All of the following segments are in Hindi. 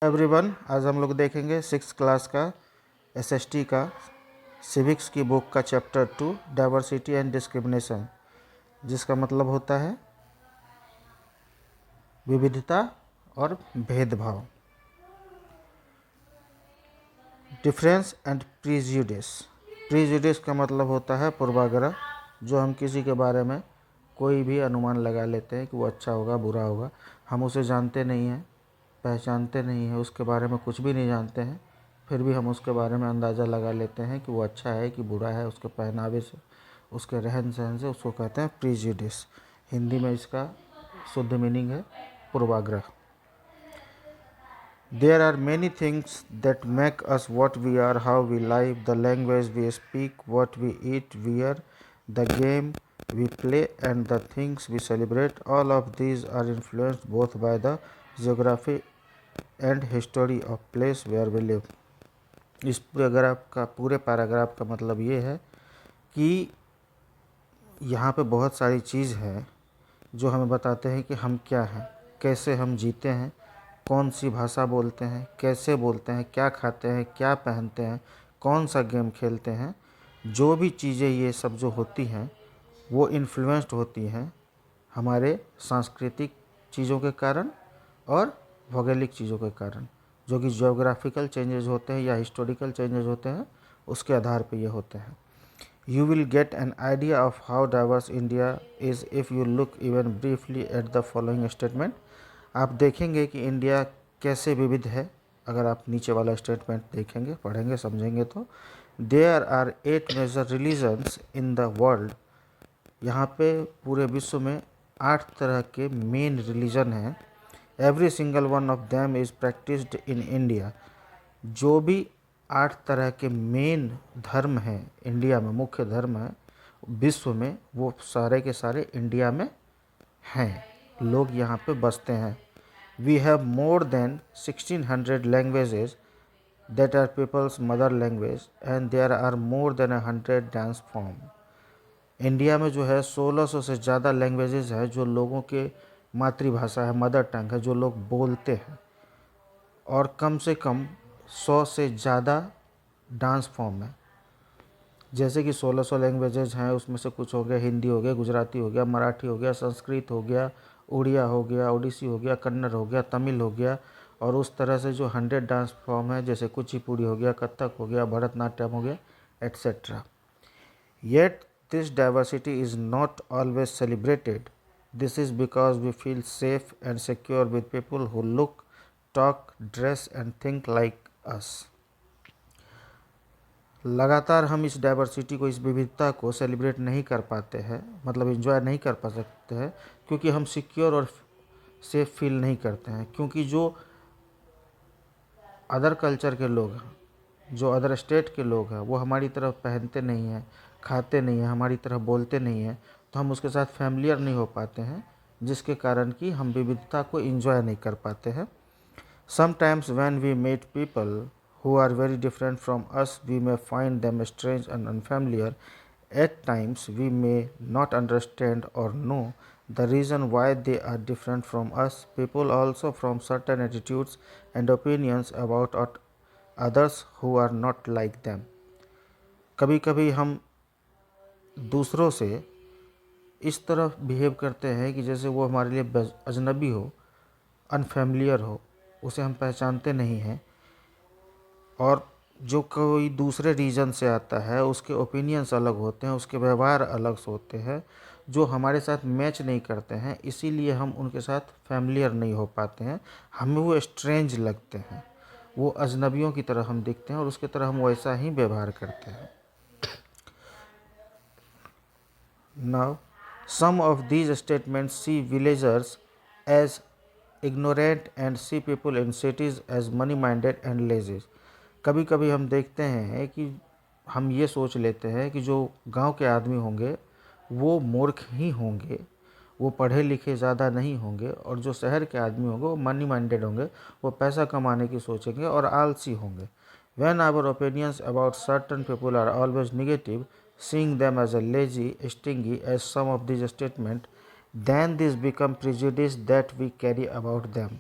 एवरीवन, आज हम लोग देखेंगे 6th क्लास का एसएसटी का सिविक्स की बुक का चैप्टर 2 डाइवर्सिटी एंड डिस्क्रिमिनेशन, जिसका मतलब होता है विविधता और भेदभाव। डिफरेंस एंड प्रीजुडिस का मतलब होता है पूर्वाग्रह, जो हम किसी के बारे में कोई भी अनुमान लगा लेते हैं कि वो अच्छा होगा बुरा होगा। हम उसे जानते नहीं हैं, पहचानते नहीं हैं, उसके बारे में कुछ भी नहीं जानते हैं, फिर भी हम उसके बारे में अंदाज़ा लगा लेते हैं कि वो अच्छा है कि बुरा है, उसके पहनावे से, उसके रहन सहन से। उसको कहते हैं प्रीजुडिस। हिंदी में इसका शुद्ध मीनिंग है पूर्वाग्रह। There are many things that make us what we are, how we live, the language we speak, what we eat, wear, the game we play, and the things we celebrate. All of these are influenced both by the geography and history of place where we live. इस पूरे पैराग्राफ का मतलब ये है कि यहाँ पे बहुत सारी चीज़ है जो हमें बताते हैं कि हम क्या हैं, कैसे हम जीते हैं, कौन सी भाषा बोलते हैं, कैसे बोलते हैं, क्या खाते हैं, क्या पहनते हैं, कौन सा गेम खेलते हैं। जो भी चीज़ें ये सब जो होती हैं वो इन्फ्लुएंस्ड होती हैं हमारे सांस्कृतिक चीज़ों के कारण और भौगोलिक चीज़ों के कारण, जो कि ज्योग्राफिकल चेंजेस होते हैं या हिस्टोरिकल चेंजेस होते हैं, उसके आधार पे ये होते हैं। You will get an idea of how diverse India is if you look even briefly at the following statement. आप देखेंगे कि इंडिया कैसे विविध है अगर आप नीचे वाला स्टेटमेंट देखेंगे, पढ़ेंगे, समझेंगे तो। There are 8 major religions in the world. यहाँ पे पूरे विश्व में 8 तरह के मेन रिलीजन हैं। Every single one of them is practiced in India. जो भी 8 तरह के मेन धर्म हैं इंडिया में, मुख्य धर्म है विश्व में, वो सारे के सारे इंडिया में हैं, लोग यहाँ पे बसते हैं। We have more than 1600 languages that are peoples mother language and there are more than 100 dance form. India में जो है 1600 से ज़्यादा लैंग्वेजेस है जो लोगों के मातृभाषा है, मदर टंग है, जो लोग बोलते हैं, और कम से कम 100 से ज़्यादा डांस फॉर्म है। जैसे कि 1600 लैंग्वेजेज हैं, उसमें से कुछ हो गया हिंदी हो गया, गुजराती हो गया, मराठी हो गया, संस्कृत हो गया, उड़िया हो गया, ओडिसी हो गया, कन्नड़ हो गया, तमिल हो गया, और उस तरह से जो 100 डांस फॉर्म है, जैसे कुचिपुड़ी हो गया, कथक हो गया, भरतनाट्यम हो गया, etcetera. Yet this diversity is not always celebrated. This is because we feel safe and secure with people who look, talk, dress and think like us. लगातार हम इस डाइवर्सिटी को, इस विविधता को सेलिब्रेट नहीं कर पाते हैं, मतलब एंजॉय नहीं कर पा सकते हैं, क्योंकि हम सिक्योर और सेफ फील नहीं करते हैं। क्योंकि जो अदर कल्चर के लोग हैं, जो अदर स्टेट के लोग हैं, वो हमारी तरह पहनते नहीं हैं, खाते नहीं हैं, हमारी तरह बोलते नहीं हैं, तो हम उसके साथ फैमिलियर नहीं हो पाते हैं, जिसके कारण कि हम विविधता को एंजॉय नहीं कर पाते हैं। Sometimes when we meet people who are very different from us, we may find them strange and unfamiliar. At times, we may not understand or know the reason why they are different from us. People also from certain attitudes and opinions about others who are not like them. कभी कभी हम दूसरों से इस तरह बिहेव करते हैं कि जैसे वो हमारे लिए अजनबी हो, अनफेमिलियर हो, उसे हम पहचानते नहीं हैं, और जो कोई दूसरे रीजन से आता है उसके ओपिनियंस अलग होते हैं, उसके व्यवहार अलग से होते हैं, जो हमारे साथ मैच नहीं करते हैं, इसीलिए हम उनके साथ फैमिलियर नहीं हो पाते हैं, हमें वो स्ट्रेंज लगते हैं, वो अजनबियों की तरह हम दिखते हैं और उसकी तरह हम वैसा ही व्यवहार करते हैं। Now, some of these statements see villagers as ignorant and see people in cities as money-minded and lazy. कभी कभी हम देखते हैं कि हम ये सोच लेते हैं कि जो गांव के आदमी होंगे वो मूर्ख ही होंगे, वो पढ़े लिखे ज़्यादा नहीं होंगे, और जो शहर के आदमी होंगे वो मनी माइंडेड होंगे, वो पैसा कमाने की सोचेंगे और आलसी होंगे। When our opinions about certain people are always negative, seeing them as a lazy, stingy, as some of these statements, then these become prejudice that we carry about them.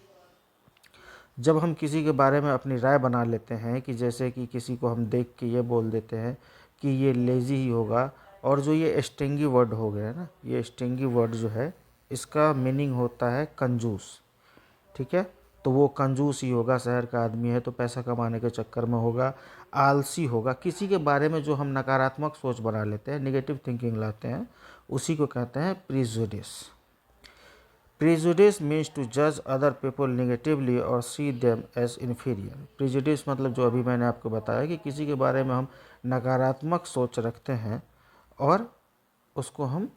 जब हम किसी के बारे में अपनी राय बना लेते हैं कि जैसे कि किसी को हम देख के ये बोल देते हैं कि ये लेज़ी ही होगा, और जो ये स्टिंगी वर्ड हो गया ना, ये स्टिंगी वर्ड जो है इसका मीनिंग होता है कंजूस। ठीक है, तो वो कंजूस ही होगा, शहर का आदमी है तो पैसा कमाने के चक्कर में होगा, आलसी होगा। किसी के बारे में जो हम नकारात्मक सोच बना लेते हैं, नेगेटिव थिंकिंग लाते हैं, उसी को कहते हैं प्रिजुडिस। प्रिजुडिस मीन्स टू जज अदर पीपल नेगेटिवली और see them as inferior. Prejudice मतलब जो अभी मैंने आपको बताया कि किसी के बारे में हम नकारात्मक सोच रखते हैं और उसको हम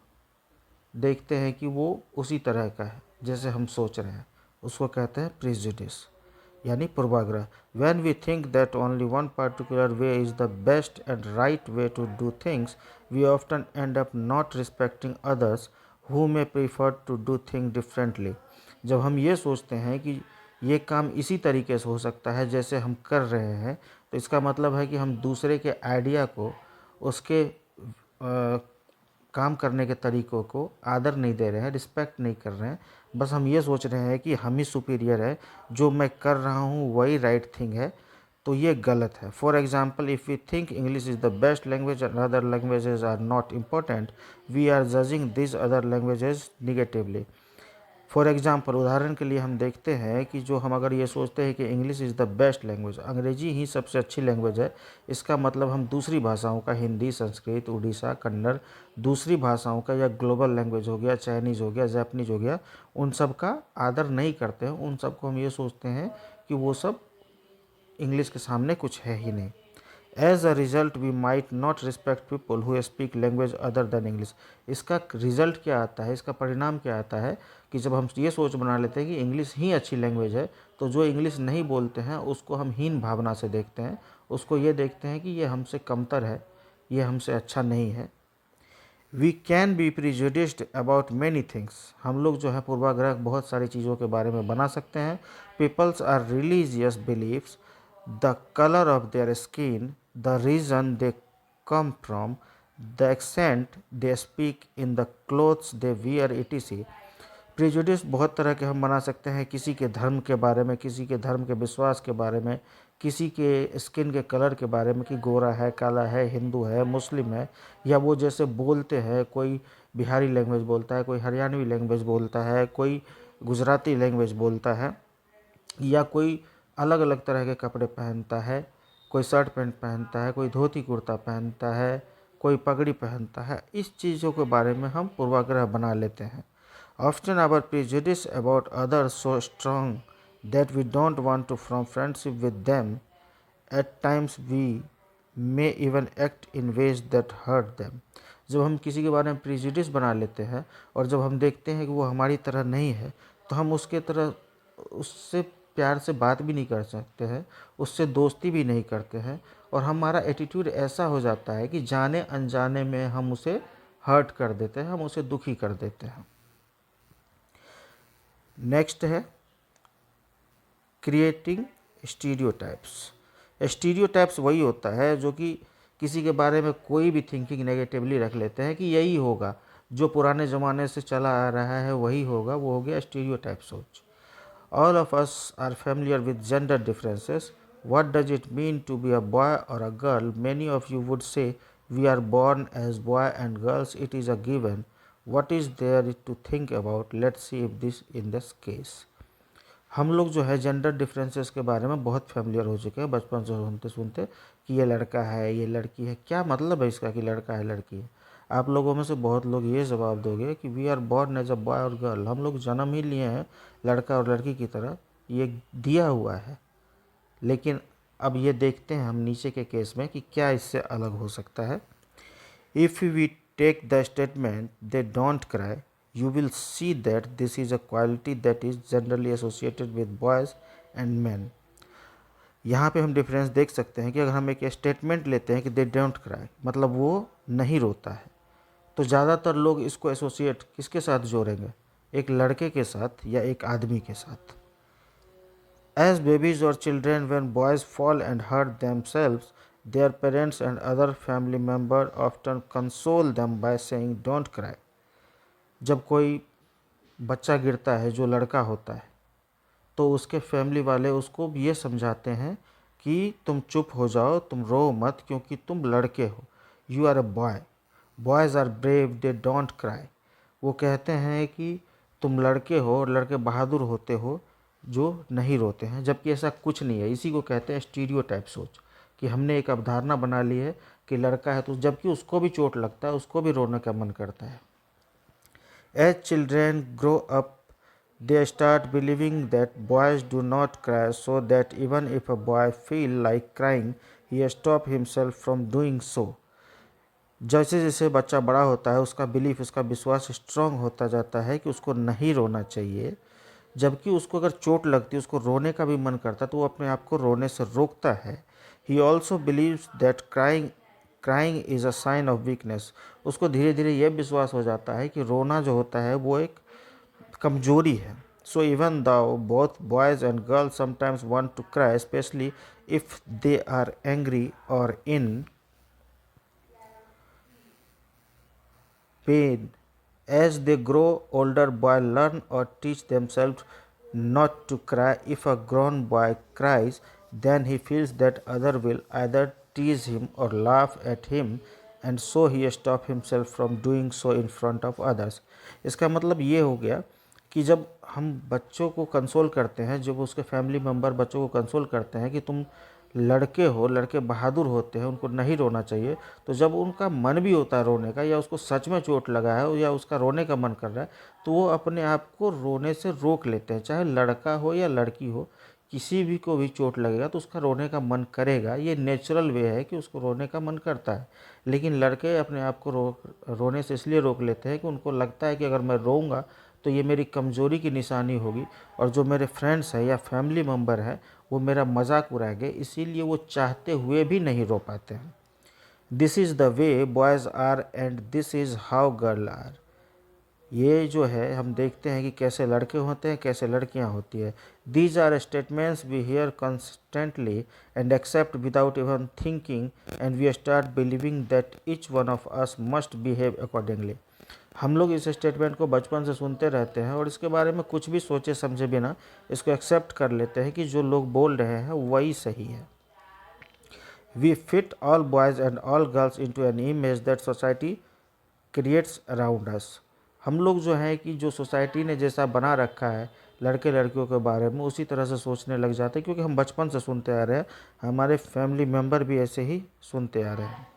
देखते हैं कि वो उसी तरह का है जैसे हम सोच रहे हैं, उसको कहते हैं प्रिजुडिस, यानी पूर्वाग्रह। When we think that only one particular way is the best and right way to do things, we often end up not respecting others who may prefer to do thing differently. जब हम ये सोचते हैं कि ये काम इसी तरीके से हो सकता है जैसे हम कर रहे हैं, तो इसका मतलब है कि हम दूसरे के आइडिया को, उसके काम करने के तरीक़ों को आदर नहीं दे रहे हैं, रिस्पेक्ट नहीं कर रहे हैं। बस हम ये सोच रहे हैं कि हम ही सुपीरियर है, जो मैं कर रहा हूँ वही राइट थिंग है, तो ये गलत है। For example, if we think English is the best language and other languages are not important, we are judging this other languages negatively. For example, उदाहरण के लिए हम देखते हैं कि जो हम अगर ये सोचते हैं कि English is the best language, अंग्रेजी ही सबसे अच्छी लैंग्वेज है, इसका मतलब हम दूसरी भाषाओं का, हिंदी, संस्कृत, उड़ीसा, कन्नड़, दूसरी भाषाओं का, या ग्लोबल लैंग्वेज हो गया, चाइनीज़ हो गया, जापानीज़ हो गया, उन सब का आदर नहीं करते हैं। उन सब को हम ये सोचते हैं कि वो सब इंग्लिश के सामने कुछ है ही नहीं। As a result we might not respect people who speak language other than English. इसका रिज़ल्ट क्या आता है, इसका परिणाम क्या आता है कि जब हम ये सोच बना लेते हैं कि इंग्लिश ही अच्छी लैंग्वेज है, तो जो इंग्लिश नहीं बोलते हैं उसको हम हीन भावना से देखते हैं, उसको ये देखते हैं कि ये हमसे कमतर है, ये हमसे अच्छा नहीं है। We can be prejudiced about many things. हम लोग जो है पूर्वाग्रह बहुत सारी चीज़ों के बारे में बना सकते हैं। Peoples are religious beliefs, the colour of their skin, the reason they come from, the accent they speak in the clothes they wear etc। Prejudice बहुत तरह के हम बना सकते हैं, किसी के धर्म के बारे में, किसी के धर्म के विश्वास के बारे में, किसी के स्किन के कलर के बारे में कि गोरा है, काला है, हिंदू है, मुस्लिम है, या वो जैसे बोलते हैं, कोई बिहारी लैंग्वेज बोलता है, कोई हरियाणवी लैंग्वेज बोलता है, कोई गुजराती लैंग्वेज बोलता है, या कोई अलग अलग तरह के कपड़े पहनता है, कोई शर्ट पैंट पहनता है, कोई धोती कुर्ता पहनता है, कोई पगड़ी पहनता है। इस चीज़ों के बारे में हम पूर्वाग्रह बना लेते हैं। Often our prejudice about others so strong that we don't want to form friendship with them. At times we may even act in ways that hurt them. जब हम किसी के बारे में प्रिजुडिस बना लेते हैं और जब हम देखते हैं कि वो हमारी तरह नहीं है, तो हम उससे प्यार से बात भी नहीं कर सकते हैं, उससे दोस्ती भी नहीं करते हैं, और हमारा एटीट्यूड ऐसा हो जाता है कि जाने अनजाने में हम उसे हर्ट कर देते हैं, हम उसे दुखी कर देते हैं। नेक्स्ट है क्रिएटिंग स्टीरियोटाइप्स। स्टीरियोटाइप्स वही होता है जो कि किसी के बारे में कोई भी थिंकिंग नेगेटिवली रख लेते हैं कि यही होगा, जो पुराने ज़माने से चला आ रहा है वही होगा, वो हो गया स्टीरियोटाइप सोच। All of us are familiar with gender differences. What does it mean to be a boy or a girl? Many of you would say we are born as boy and girls, it is a given. What is there to think about? Let's see if this in this case. हम लोग जो है जेंडर डिफरेंसेस के बारे में बहुत फैमिलियर हो चुके हैं बचपन से सुनते सुनते कि ये लड़का है, ये लड़की है। क्या मतलब है इसका कि लड़का है, लड़की है? आप लोगों में से बहुत लोग ये जवाब दोगे कि we are born as a boy और गर्ल, हम लोग जन्म ही लिए हैं लड़का और लड़की की तरह, ये दिया हुआ है। लेकिन अब ये देखते हैं हम नीचे के केस में कि क्या इससे अलग हो सकता है। If we take the statement they don't cry, you will see that this is a quality that is generally associated with boys and men. यहाँ पे हम डिफरेंस देख सकते हैं कि अगर हम एक स्टेटमेंट लेते हैं कि दे डोंट क्राई, मतलब वो नहीं रोता है, तो ज़्यादातर लोग इसको एसोसिएट किसके साथ जोड़ेंगे? एक लड़के के साथ या एक आदमी के साथ। As babies or children, when boys fall and hurt themselves, their parents and other family members often console them by saying don't cry. जब कोई बच्चा गिरता है जो लड़का होता है, तो उसके फैमिली वाले उसको ये समझाते हैं कि तुम चुप हो जाओ, तुम रो मत, क्योंकि तुम लड़के हो, you are a boy, boys are brave, they don't cry. वो कहते हैं कि तुम लड़के हो और लड़के बहादुर होते हो जो नहीं रोते हैं, जबकि ऐसा कुछ नहीं है। इसी को कहते हैं स्टीरियोटाइप सोच, कि हमने एक अवधारणा बना ली है कि लड़का है तो, जबकि उसको भी चोट लगता है, उसको भी रोने का मन करता है। As children grow up, they start believing that boys do not cry, so that even if a boy feels like crying, he stops himself from doing so. जैसे जैसे बच्चा बड़ा होता है, उसका बिलीफ, उसका विश्वास स्ट्रांग होता जाता है कि उसको नहीं रोना चाहिए, जबकि उसको अगर चोट लगती है, उसको रोने का भी मन करता है, तो वो अपने आप को रोने से रोकता है। He also believes that crying is a sign of weakness. उसको धीरे धीरे यह विश्वास हो जाता है कि रोना जो होता है वो एक कमजोरी है। So even though both boys and girls sometimes want to cry, especially if they are angry or in pain. As they grow older, boys learn or teach themselves not to cry. If a grown boy cries, then he feels that other will either tease him or laugh at him, and so he stops himself from doing so in front of others. इसका मतलब ये हो गया कि जब हम बच्चों को कंसोल करते हैं, जब उसके फैमिली मेम्बर बच्चों को कंसोल करते हैं कि तुम लड़के हो, लड़के बहादुर होते हैं, उनको नहीं रोना चाहिए, तो जब उनका मन भी होता है रोने का, या उसको सच में चोट लगा है या उसका रोने का मन कर रहा है, तो वो अपने आप को रोने से रोक लेते हैं। चाहे लड़का हो या लड़की हो, किसी भी को भी चोट लगेगा तो उसका रोने का मन करेगा। ये नेचुरल वे है कि उसको रोने का मन करता है। लेकिन लड़के अपने आप को रोने से इसलिए रोक लेते हैं कि उनको लगता है कि अगर मैं रोऊंगा तो ये मेरी कमज़ोरी की निशानी होगी, और जो मेरे फ्रेंड्स हैं या फैमिली मेम्बर हैं वो मेरा मजाक उड़ाएंगे, इसीलिए वो चाहते हुए भी नहीं रो पाते हैं। This is the way boys are and this is how girl are. ये जो है हम देखते हैं कि कैसे लड़के होते हैं, कैसे लड़कियां होती है। These are statements we hear constantly and accept without even thinking, and we start believing that each one of us must behave accordingly. हम लोग इस स्टेटमेंट को बचपन से सुनते रहते हैं और इसके बारे में कुछ भी सोचे समझे बिना इसको एक्सेप्ट कर लेते हैं कि जो लोग बोल रहे हैं वही सही है। We fit all boys and all girls into an image that society creates around us. हम लोग जो है कि जो सोसाइटी ने जैसा बना रखा है लड़के लड़कियों के बारे में, उसी तरह से सोचने लग जाते हैं, क्योंकि हम बचपन से सुनते आ रहे हैं, हमारे फैमिली मेम्बर भी ऐसे ही सुनते आ रहे हैं।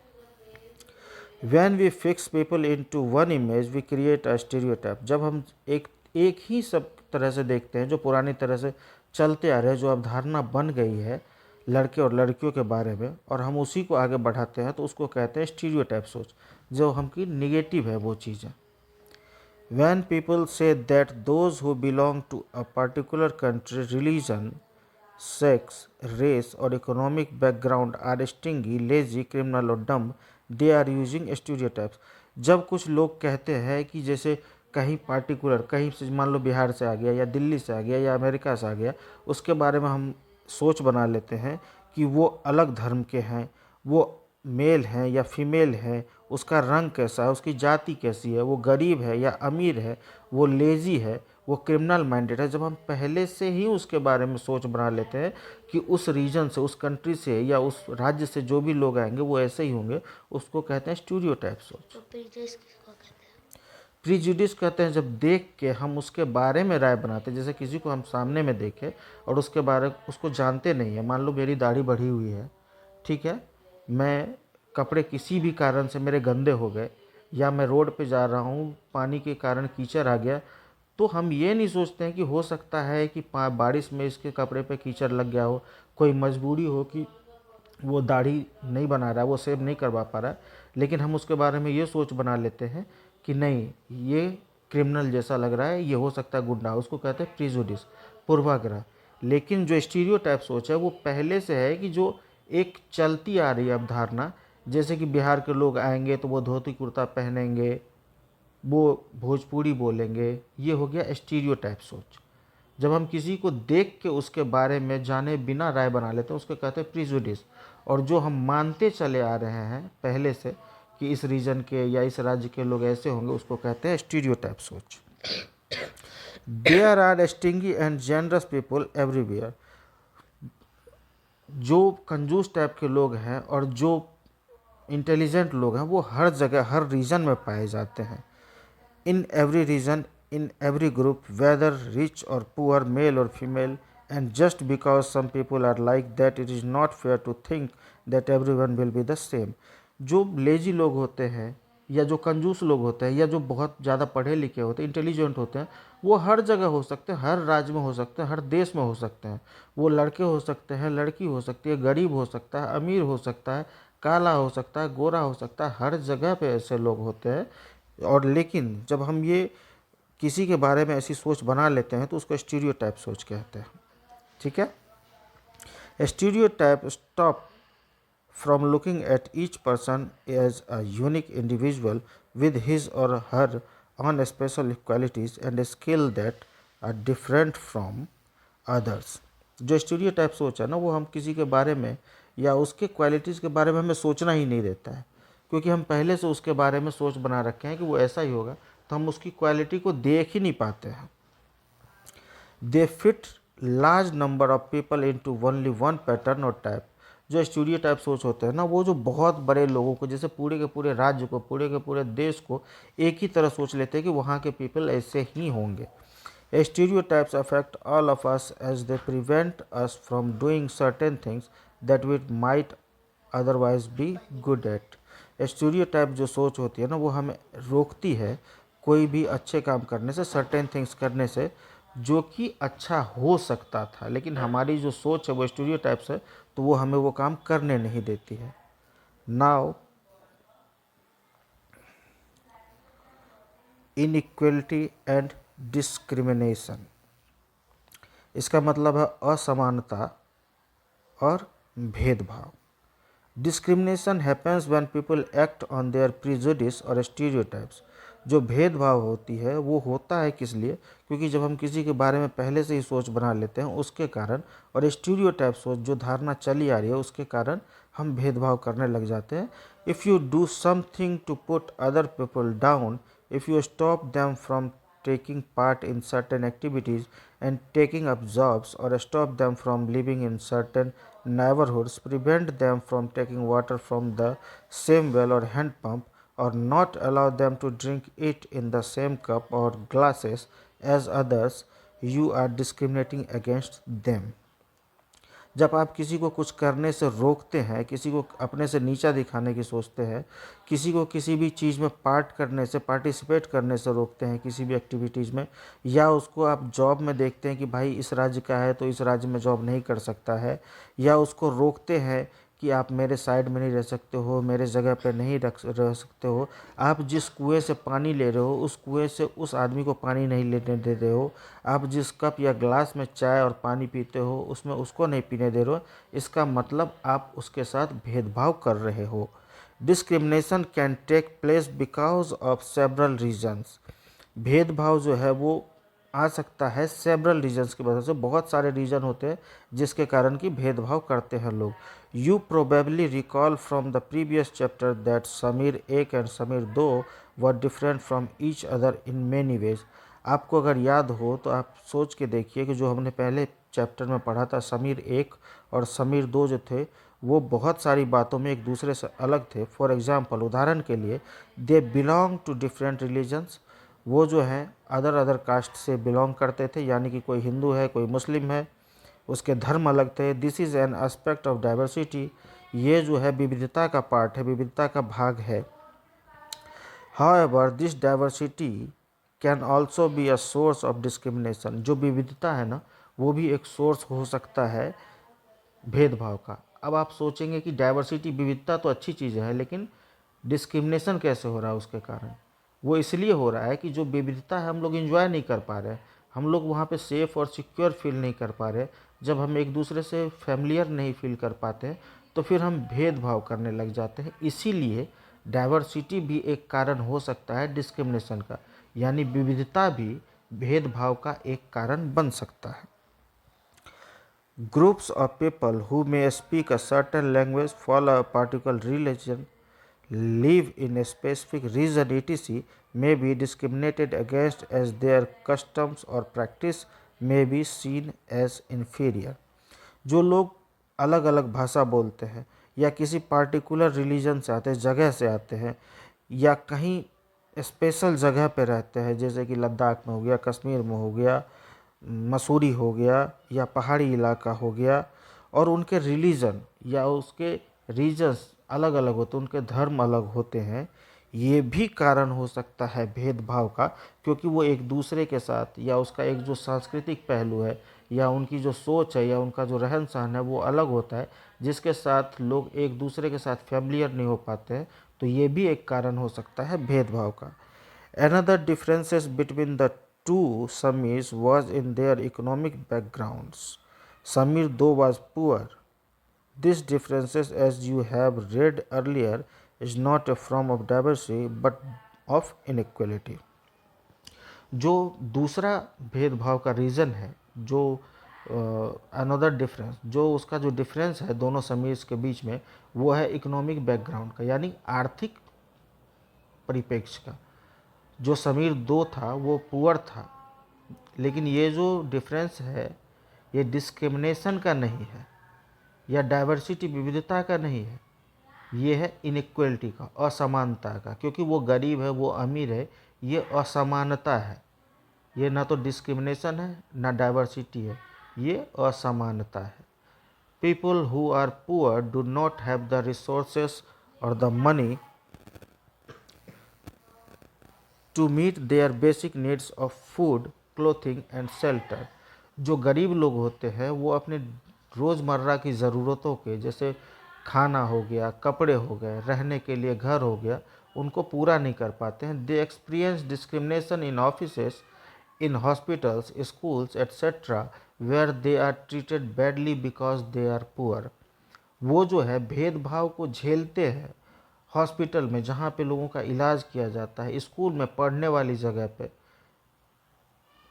When we fix people into one image, we create a stereotype. जब हम एक ही सब तरह से देखते हैं, जो पुरानी तरह से चलते आ रहे हैं, जो अवधारणा बन गई है लड़के और लड़कियों के बारे में, और हम उसी को आगे बढ़ाते हैं, तो उसको कहते हैं स्टीरियोटाइप सोच, जो हमकी निगेटिव है वो चीज़ें। When people say that those who belong to a particular country, religion, sex, race or economic background are stingy, lazy, criminal और dumb, they are using stereotypes. जब कुछ लोग कहते हैं कि जैसे कहीं पार्टिकुलर, कहीं से मान लो बिहार से आ गया या दिल्ली से आ गया या अमेरिका से आ गया, उसके बारे में हम सोच बना लेते हैं कि वो अलग धर्म के हैं, वो मेल हैं या फीमेल हैं, उसका रंग कैसा है, उसकी जाति कैसी है, वो गरीब है या अमीर है, वो लेज़ी है, वो क्रिमिनल माइंडेड है। जब हम पहले से ही उसके बारे में सोच बना लेते हैं कि उस रीजन से, उस कंट्री से या उस राज्य से जो भी लोग आएंगे वो ऐसे ही होंगे, उसको कहते हैं स्टीरियोटाइप सोच। प्रीजुडिस कहते हैं जब देख के हम उसके बारे में राय बनाते हैं। जैसे किसी को हम सामने में देखें और उसके बारे उसको जानते नहीं है, मान लो मेरी दाढ़ी बढ़ी हुई है, ठीक है, मैं कपड़े किसी भी कारण से मेरे गंदे हो गए, या मैं रोड पे जा रहा हूँ, पानी के कारण कीचड़ आ गया, तो हम ये नहीं सोचते हैं कि हो सकता है कि बारिश में इसके कपड़े पे कीचड़ लग गया हो, कोई मजबूरी हो कि वो दाढ़ी नहीं बना रहा है, वो सेव नहीं करवा पा रहा है, लेकिन हम उसके बारे में ये सोच बना लेते हैं कि नहीं ये क्रिमिनल जैसा लग रहा है, ये हो सकता है गुंडा। उसको कहते हैं प्रीजुडिस, पूर्वाग्रह। लेकिन जो स्टीरियोटाइप सोच है वो पहले से है कि जो एक चलती आ रही है अवधारणा, जैसे कि बिहार के लोग आएंगे तो वो धोती कुर्ता पहनेंगे, वो भोजपुरी बोलेंगे, ये हो गया स्टीरियोटाइप सोच। जब हम किसी को देख के उसके बारे में जाने बिना राय बना लेते हैं उसको कहते हैं प्रीजुडिस। और जो हम मानते चले आ रहे हैं पहले से कि इस रीजन के या इस राज्य के लोग ऐसे होंगे, उसको कहते हैं स्टीरियोटाइप सोच। There are stingy and generous people everywhere. जो कंजूस टाइप के लोग हैं और जो इंटेलिजेंट लोग हैं वो हर जगह हर रीजन में पाए जाते हैं। In every region, in every group, whether rich और पुअर, मेल और female, and just because some people are like that it is not fair to think that every one will be the same. जो लेजी लोग होते हैं या जो कंजूस लोग होते हैं या जो बहुत ज़्यादा पढ़े लिखे होते हैं, इंटेलिजेंट होते हैं, वो हर जगह हो सकते हैं, हर राज्य में हो सकते हैं, हर देश में हो सकते हैं। वो लड़के हो सकते हैं, लड़की हो सकती है, गरीब हो सकता है, अमीर हो सकता है, काला हो सकता है, गोरा हो सकता है, हर जगह पे ऐसे लोग होते हैं। और लेकिन जब हम ये किसी के बारे में ऐसी सोच बना लेते हैं तो उसको स्टीरियोटाइप सोच कहते हैं। ठीक है। Stereotype stop from looking at each person as a unique individual with his or her own special qualities and skill that are different from others। जो स्टीरियोटाइप सोच है ना, वो हम किसी के बारे में या उसके क्वालिटीज़ के बारे में हमें सोचना ही नहीं देता है, क्योंकि हम पहले से उसके बारे में सोच बना रखे हैं कि वो ऐसा ही होगा, तो हम उसकी क्वालिटी को देख ही नहीं पाते हैं। दे fit large number of people into only one pattern और टाइप। जो स्टूडियो टाइप सोच होते हैं ना, वो जो बहुत बड़े लोगों को, जैसे पूरे के पूरे राज्य को, पूरे के पूरे देश को एक ही तरह सोच लेते हैं कि वहाँ के पीपल ऐसे ही होंगे। Stereotypes affect all of us as they prevent us from doing certain things that we might otherwise be good at. Stereotype जो सोच होती है ना, वो हमें रोकती है कोई भी अच्छे काम करने से, सर्टेन थिंग्स करने से जो कि अच्छा हो सकता था, लेकिन हमारी जो सोच है वो स्टीरियोटाइप्स है, तो वो हमें वो काम करने नहीं देती है। नाउ इनइक्वलिटी एंड डिस्क्रिमिनेशन, इसका मतलब है असमानता और भेदभाव। Discrimination happens when people act on their prejudice और स्टीरियोटाइप्स। जो भेदभाव होती है वो होता है किस लिए? क्योंकि जब हम किसी के बारे में पहले से ही सोच बना लेते हैं उसके कारण, और स्टीरियोटाइप सोच जो धारणा चली आ रही है उसके कारण हम भेदभाव करने लग जाते हैं। If you do something to put other people down, if you stop them from taking part in certain activities and taking up jobs, or stop them from living in certain neighborhoods, prevent them from taking water from the same well or hand pump, or not allow them to drink it in the same cup or glasses as others, you are discriminating against them। जब आप किसी को कुछ करने से रोकते हैं, किसी को अपने से नीचा दिखाने की सोचते हैं, किसी को किसी भी चीज़ में पार्ट करने से, पार्टिसिपेट करने से रोकते हैं किसी भी एक्टिविटीज़ में, या उसको आप जॉब में देखते हैं कि भाई इस राज्य का है तो इस राज्य में जॉब नहीं कर सकता है, या उसको रोकते हैं कि आप मेरे साइड में नहीं रह सकते हो, मेरे जगह पे नहीं रह सकते हो, आप जिस कुएं से पानी ले रहे हो उस कुएं से उस आदमी को पानी नहीं लेने दे रहे हो, आप जिस कप या ग्लास में चाय और पानी पीते हो उसमें उसको नहीं पीने दे रहे हो, इसका मतलब आप उसके साथ भेदभाव कर रहे हो। Discrimination can take place because of several reasons. भेदभाव जो है वो आ सकता है सेवरल रीजन्स की वजह से, बहुत सारे रीजन होते हैं जिसके कारण कि भेदभाव करते हैं लोग। You probably recall from the previous chapter that Sameer 1 and Sameer 2 were different from each other in many ways. आपको अगर याद हो तो आप सोच के देखिए कि जो हमने पहले चैप्टर में पढ़ा था, समीर 1 और समीर 2 जो थे वो बहुत सारी बातों में एक दूसरे से अलग थे। फॉर एग्जाम्पल, उदाहरण के लिए, they belong to different religions. वो जो हैं अदर कास्ट से बिलोंग करते थे, यानी कि कोई हिंदू है, कोई मुस्लिम है, उसके धर्म अलग थे। This is an aspect of diversity. ये जो है विविधता का पार्ट है, विविधता का भाग है। However this diversity can also be a source of discrimination. जो विविधता है ना, वो भी एक सोर्स हो सकता है भेदभाव का। अब आप सोचेंगे कि डाइवर्सिटी, विविधता तो अच्छी चीज़ है, लेकिन डिस्क्रिमिनेशन कैसे हो रहा है उसके कारण? वो इसलिए हो रहा है कि जो विविधता है हम लोग एंजॉय नहीं कर पा रहे हैं, हम लोग वहाँ पे सेफ़ और सिक्योर फील नहीं कर पा रहे। जब हम एक दूसरे से फैमिलियर नहीं फील कर पाते हैं तो फिर हम भेदभाव करने लग जाते हैं। इसीलिए डाइवर्सिटी भी एक कारण हो सकता है डिस्क्रिमिनेशन का, यानी विविधता भी भेदभाव का एक कारण बन सकता है। Groups of people who may speak a certain language, follow a particular religion, live in a specific region etc. may be discriminated against as their customs or practice may be seen as inferior. जो लोग अलग अलग भाषा बोलते हैं या किसी पार्टिकुलर रिलीजन से आते हैं, जगह से आते हैं, या कहीं स्पेशल जगह पे रहते हैं, जैसे कि लद्दाख में हो गया, कश्मीर में हो गया, मसूरी हो गया, या पहाड़ी इलाका हो गया, और उनके रिलीजन या उसके रीजन्स अलग अलग होते हैं, उनके धर्म अलग होते हैं, ये भी कारण हो सकता है भेदभाव का, क्योंकि वो एक दूसरे के साथ या उसका एक जो सांस्कृतिक पहलू है या उनकी जो सोच है या उनका जो रहन सहन है वो अलग होता है, जिसके साथ लोग एक दूसरे के साथ फैमिलियर नहीं हो पाते हैं, तो ये भी एक कारण हो सकता है भेदभाव का. Another differences between the two Samirs was in their economic backgrounds. Samir though was poor. These differences, as you have read earlier, is not a form of diversity but of inequality. जो दूसरा भेदभाव का रीज़न है, जो अनदर डिफरेंस, जो उसका जो डिफरेंस है दोनों समीर्स के बीच में, वो है इकोनॉमिक बैकग्राउंड का, यानी आर्थिक परिप्रेक्ष्य का. जो समीर दो था वो पुअर था, लेकिन ये जो डिफरेंस है ये डिस्क्रिमिनेशन का नहीं है या डाइवर्सिटी विविधता का नहीं है, ये है इनइक्वलिटी का, असमानता का. क्योंकि वो गरीब है वो अमीर है, ये असमानता है, ये ना तो डिस्क्रिमिनेशन है ना डाइवर्सिटी है, ये असमानता है. People who are poor do not have the resources or the money to meet their basic needs of food, clothing and shelter. जो गरीब लोग होते हैं वो अपने रोज़मर्रा की ज़रूरतों के, जैसे खाना हो गया, कपड़े हो गए, रहने के लिए घर हो गया, उनको पूरा नहीं कर पाते हैं. They experience discrimination in offices, in hospitals, schools etcetera where they are treated badly because they are poor. वो जो है भेदभाव को झेलते हैं हॉस्पिटल में जहाँ पे लोगों का इलाज किया जाता है, स्कूल में पढ़ने वाली जगह पे,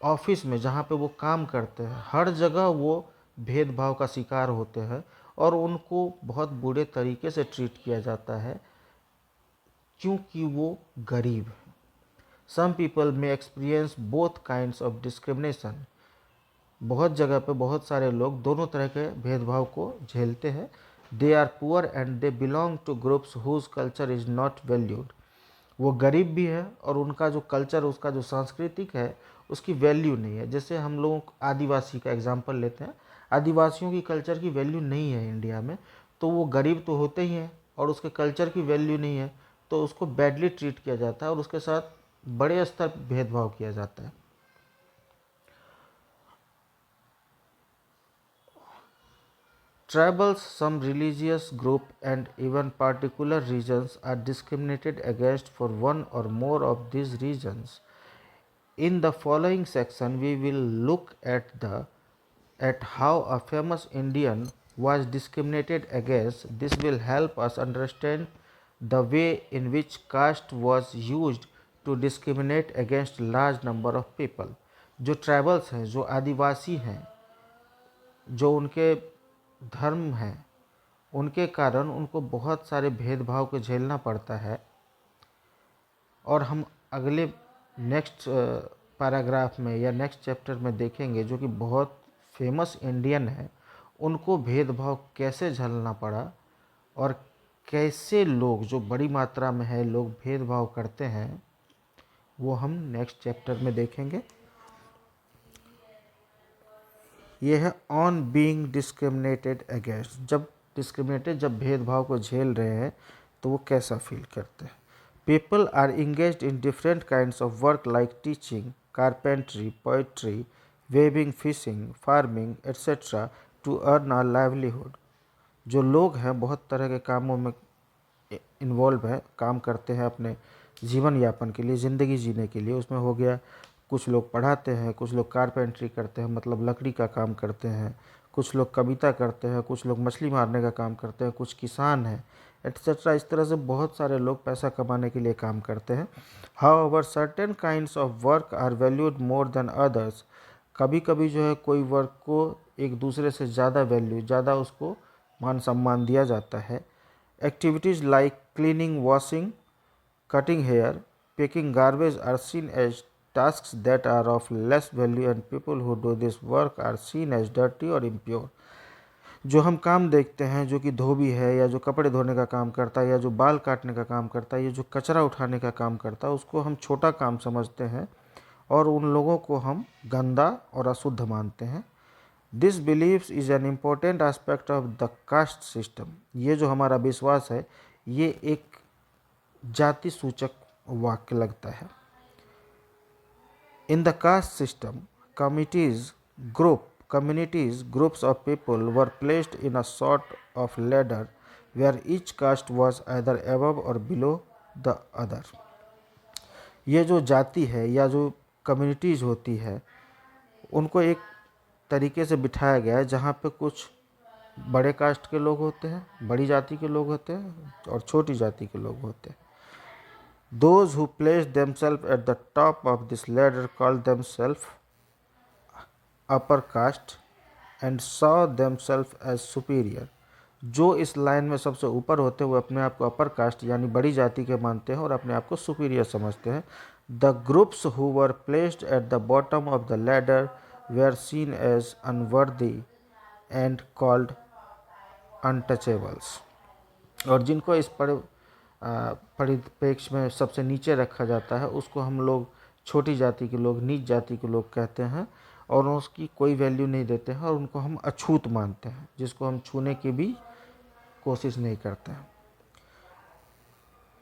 ऑफिस में जहाँ पे वो काम करते हैं, हर जगह वो भेदभाव का शिकार होते हैं और उनको बहुत बुरे तरीके से ट्रीट किया जाता है क्योंकि वो गरीब हैं. सम पीपल में experience both kinds of discrimination. बहुत जगह पे बहुत सारे लोग दोनों तरह के भेदभाव को झेलते हैं. They are poor and they belong to groups whose culture is not valued. वो गरीब भी है और उनका जो कल्चर, उसका जो सांस्कृतिक है, उसकी वैल्यू नहीं है. जैसे हम लोग आदिवासी का एग्जांपल लेते हैं, आदिवासियों की कल्चर की वैल्यू नहीं है इंडिया में, तो वो गरीब तो होते ही हैं और उसके कल्चर की वैल्यू नहीं है, तो उसको बैडली ट्रीट किया जाता है और उसके साथ बड़े स्तर पर भेदभाव किया जाता है. Tribals, some religious group and even particular regions are discriminated against for one or more of these reasons. In the following section, we will look at how a famous Indian was discriminated against. This will help us understand the way in which caste was used to discriminate against large number of people. जो ट्राइबल्स हैं, जो आदिवासी हैं, जो उनके धर्म हैं, उनके कारण उनको बहुत सारे भेदभाव को झेलना पड़ता है. और हम अगले नेक्स्ट पैराग्राफ में या नेक्स्ट चैप्टर में देखेंगे जो कि बहुत फेमस इंडियन है, उनको भेदभाव कैसे झेलना पड़ा और कैसे लोग जो बड़ी मात्रा में है लोग भेदभाव करते हैं, वो हम नेक्स्ट चैप्टर में देखेंगे. ये है ऑन बीइंग डिस्क्रिमिनेटेड अगेंस्ट. जब भेदभाव को झेल रहे हैं तो वो कैसा फील करते हैं. People are engaged in different kinds of work like teaching, carpentry, poetry, weaving, fishing, farming etcetera to earn a livelihood. जो लोग हैं बहुत तरह के कामों में इन्वॉल्व हैं, काम करते हैं अपने जीवन यापन के लिए, ज़िंदगी जीने के लिए. उसमें हो गया कुछ लोग पढ़ाते हैं, कुछ लोग कारपेंट्री करते हैं मतलब लकड़ी का काम करते हैं, कुछ लोग कविता करते हैं, कुछ लोग मछली मारने का काम करते हैं, कुछ किसान हैं एट्सेट्रा. इस तरह से बहुत सारे लोग पैसा कमाने के लिए काम करते हैं. However certain kinds of work are valued more than others. कभी कभी जो है कोई वर्क को एक दूसरे से ज़्यादा वैल्यू, ज़्यादा उसको मान सम्मान दिया जाता है. Activities like cleaning, washing, cutting hair, picking garbage are seen as tasks that are of less value, and people who do this work are seen as dirty or impure. जो हम काम देखते हैं, जो कि धोबी है या जो कपड़े धोने का काम करता है या जो बाल काटने का काम करता है या जो कचरा उठाने का काम करता है, उसको हम छोटा काम समझते हैं और उन लोगों को हम गंदा और अशुद्ध मानते हैं। This believes is an important aspect of the caste system. ये जो हमारा विश्वास है, ये एक जाति सूचक वाक्य लगता है। In the caste system, groups of people were placed in a sort of ladder where each caste was either above or below the other. ये जो जाति है या जो कम्युनिटीज़ होती है, उनको एक तरीके से बिठाया गया है जहाँ पे कुछ बड़े कास्ट के लोग होते हैं, बड़ी जाति के लोग होते हैं और छोटी जाति के लोग होते हैं। Those who placed themselves at the top of this ladder called themselves upper caste and saw themselves as superior. जो इस लाइन में सबसे ऊपर होते हैं वो अपने आप को अपर कास्ट यानी बड़ी जाति के मानते हैं और अपने आप को सुपीरियर समझते हैं। The groups who were placed at the bottom of the ladder were seen as unworthy and called untouchables. और जिनको इस परिप्रेक्ष्य में सबसे नीचे रखा जाता है, उसको हम लोग छोटी जाति के लोग, नीच जाति के लोग कहते हैं और उसकी कोई वैल्यू नहीं देते हैं और उनको हम अछूत मानते हैं, जिसको हम छूने की भी कोशिश नहीं करते हैं।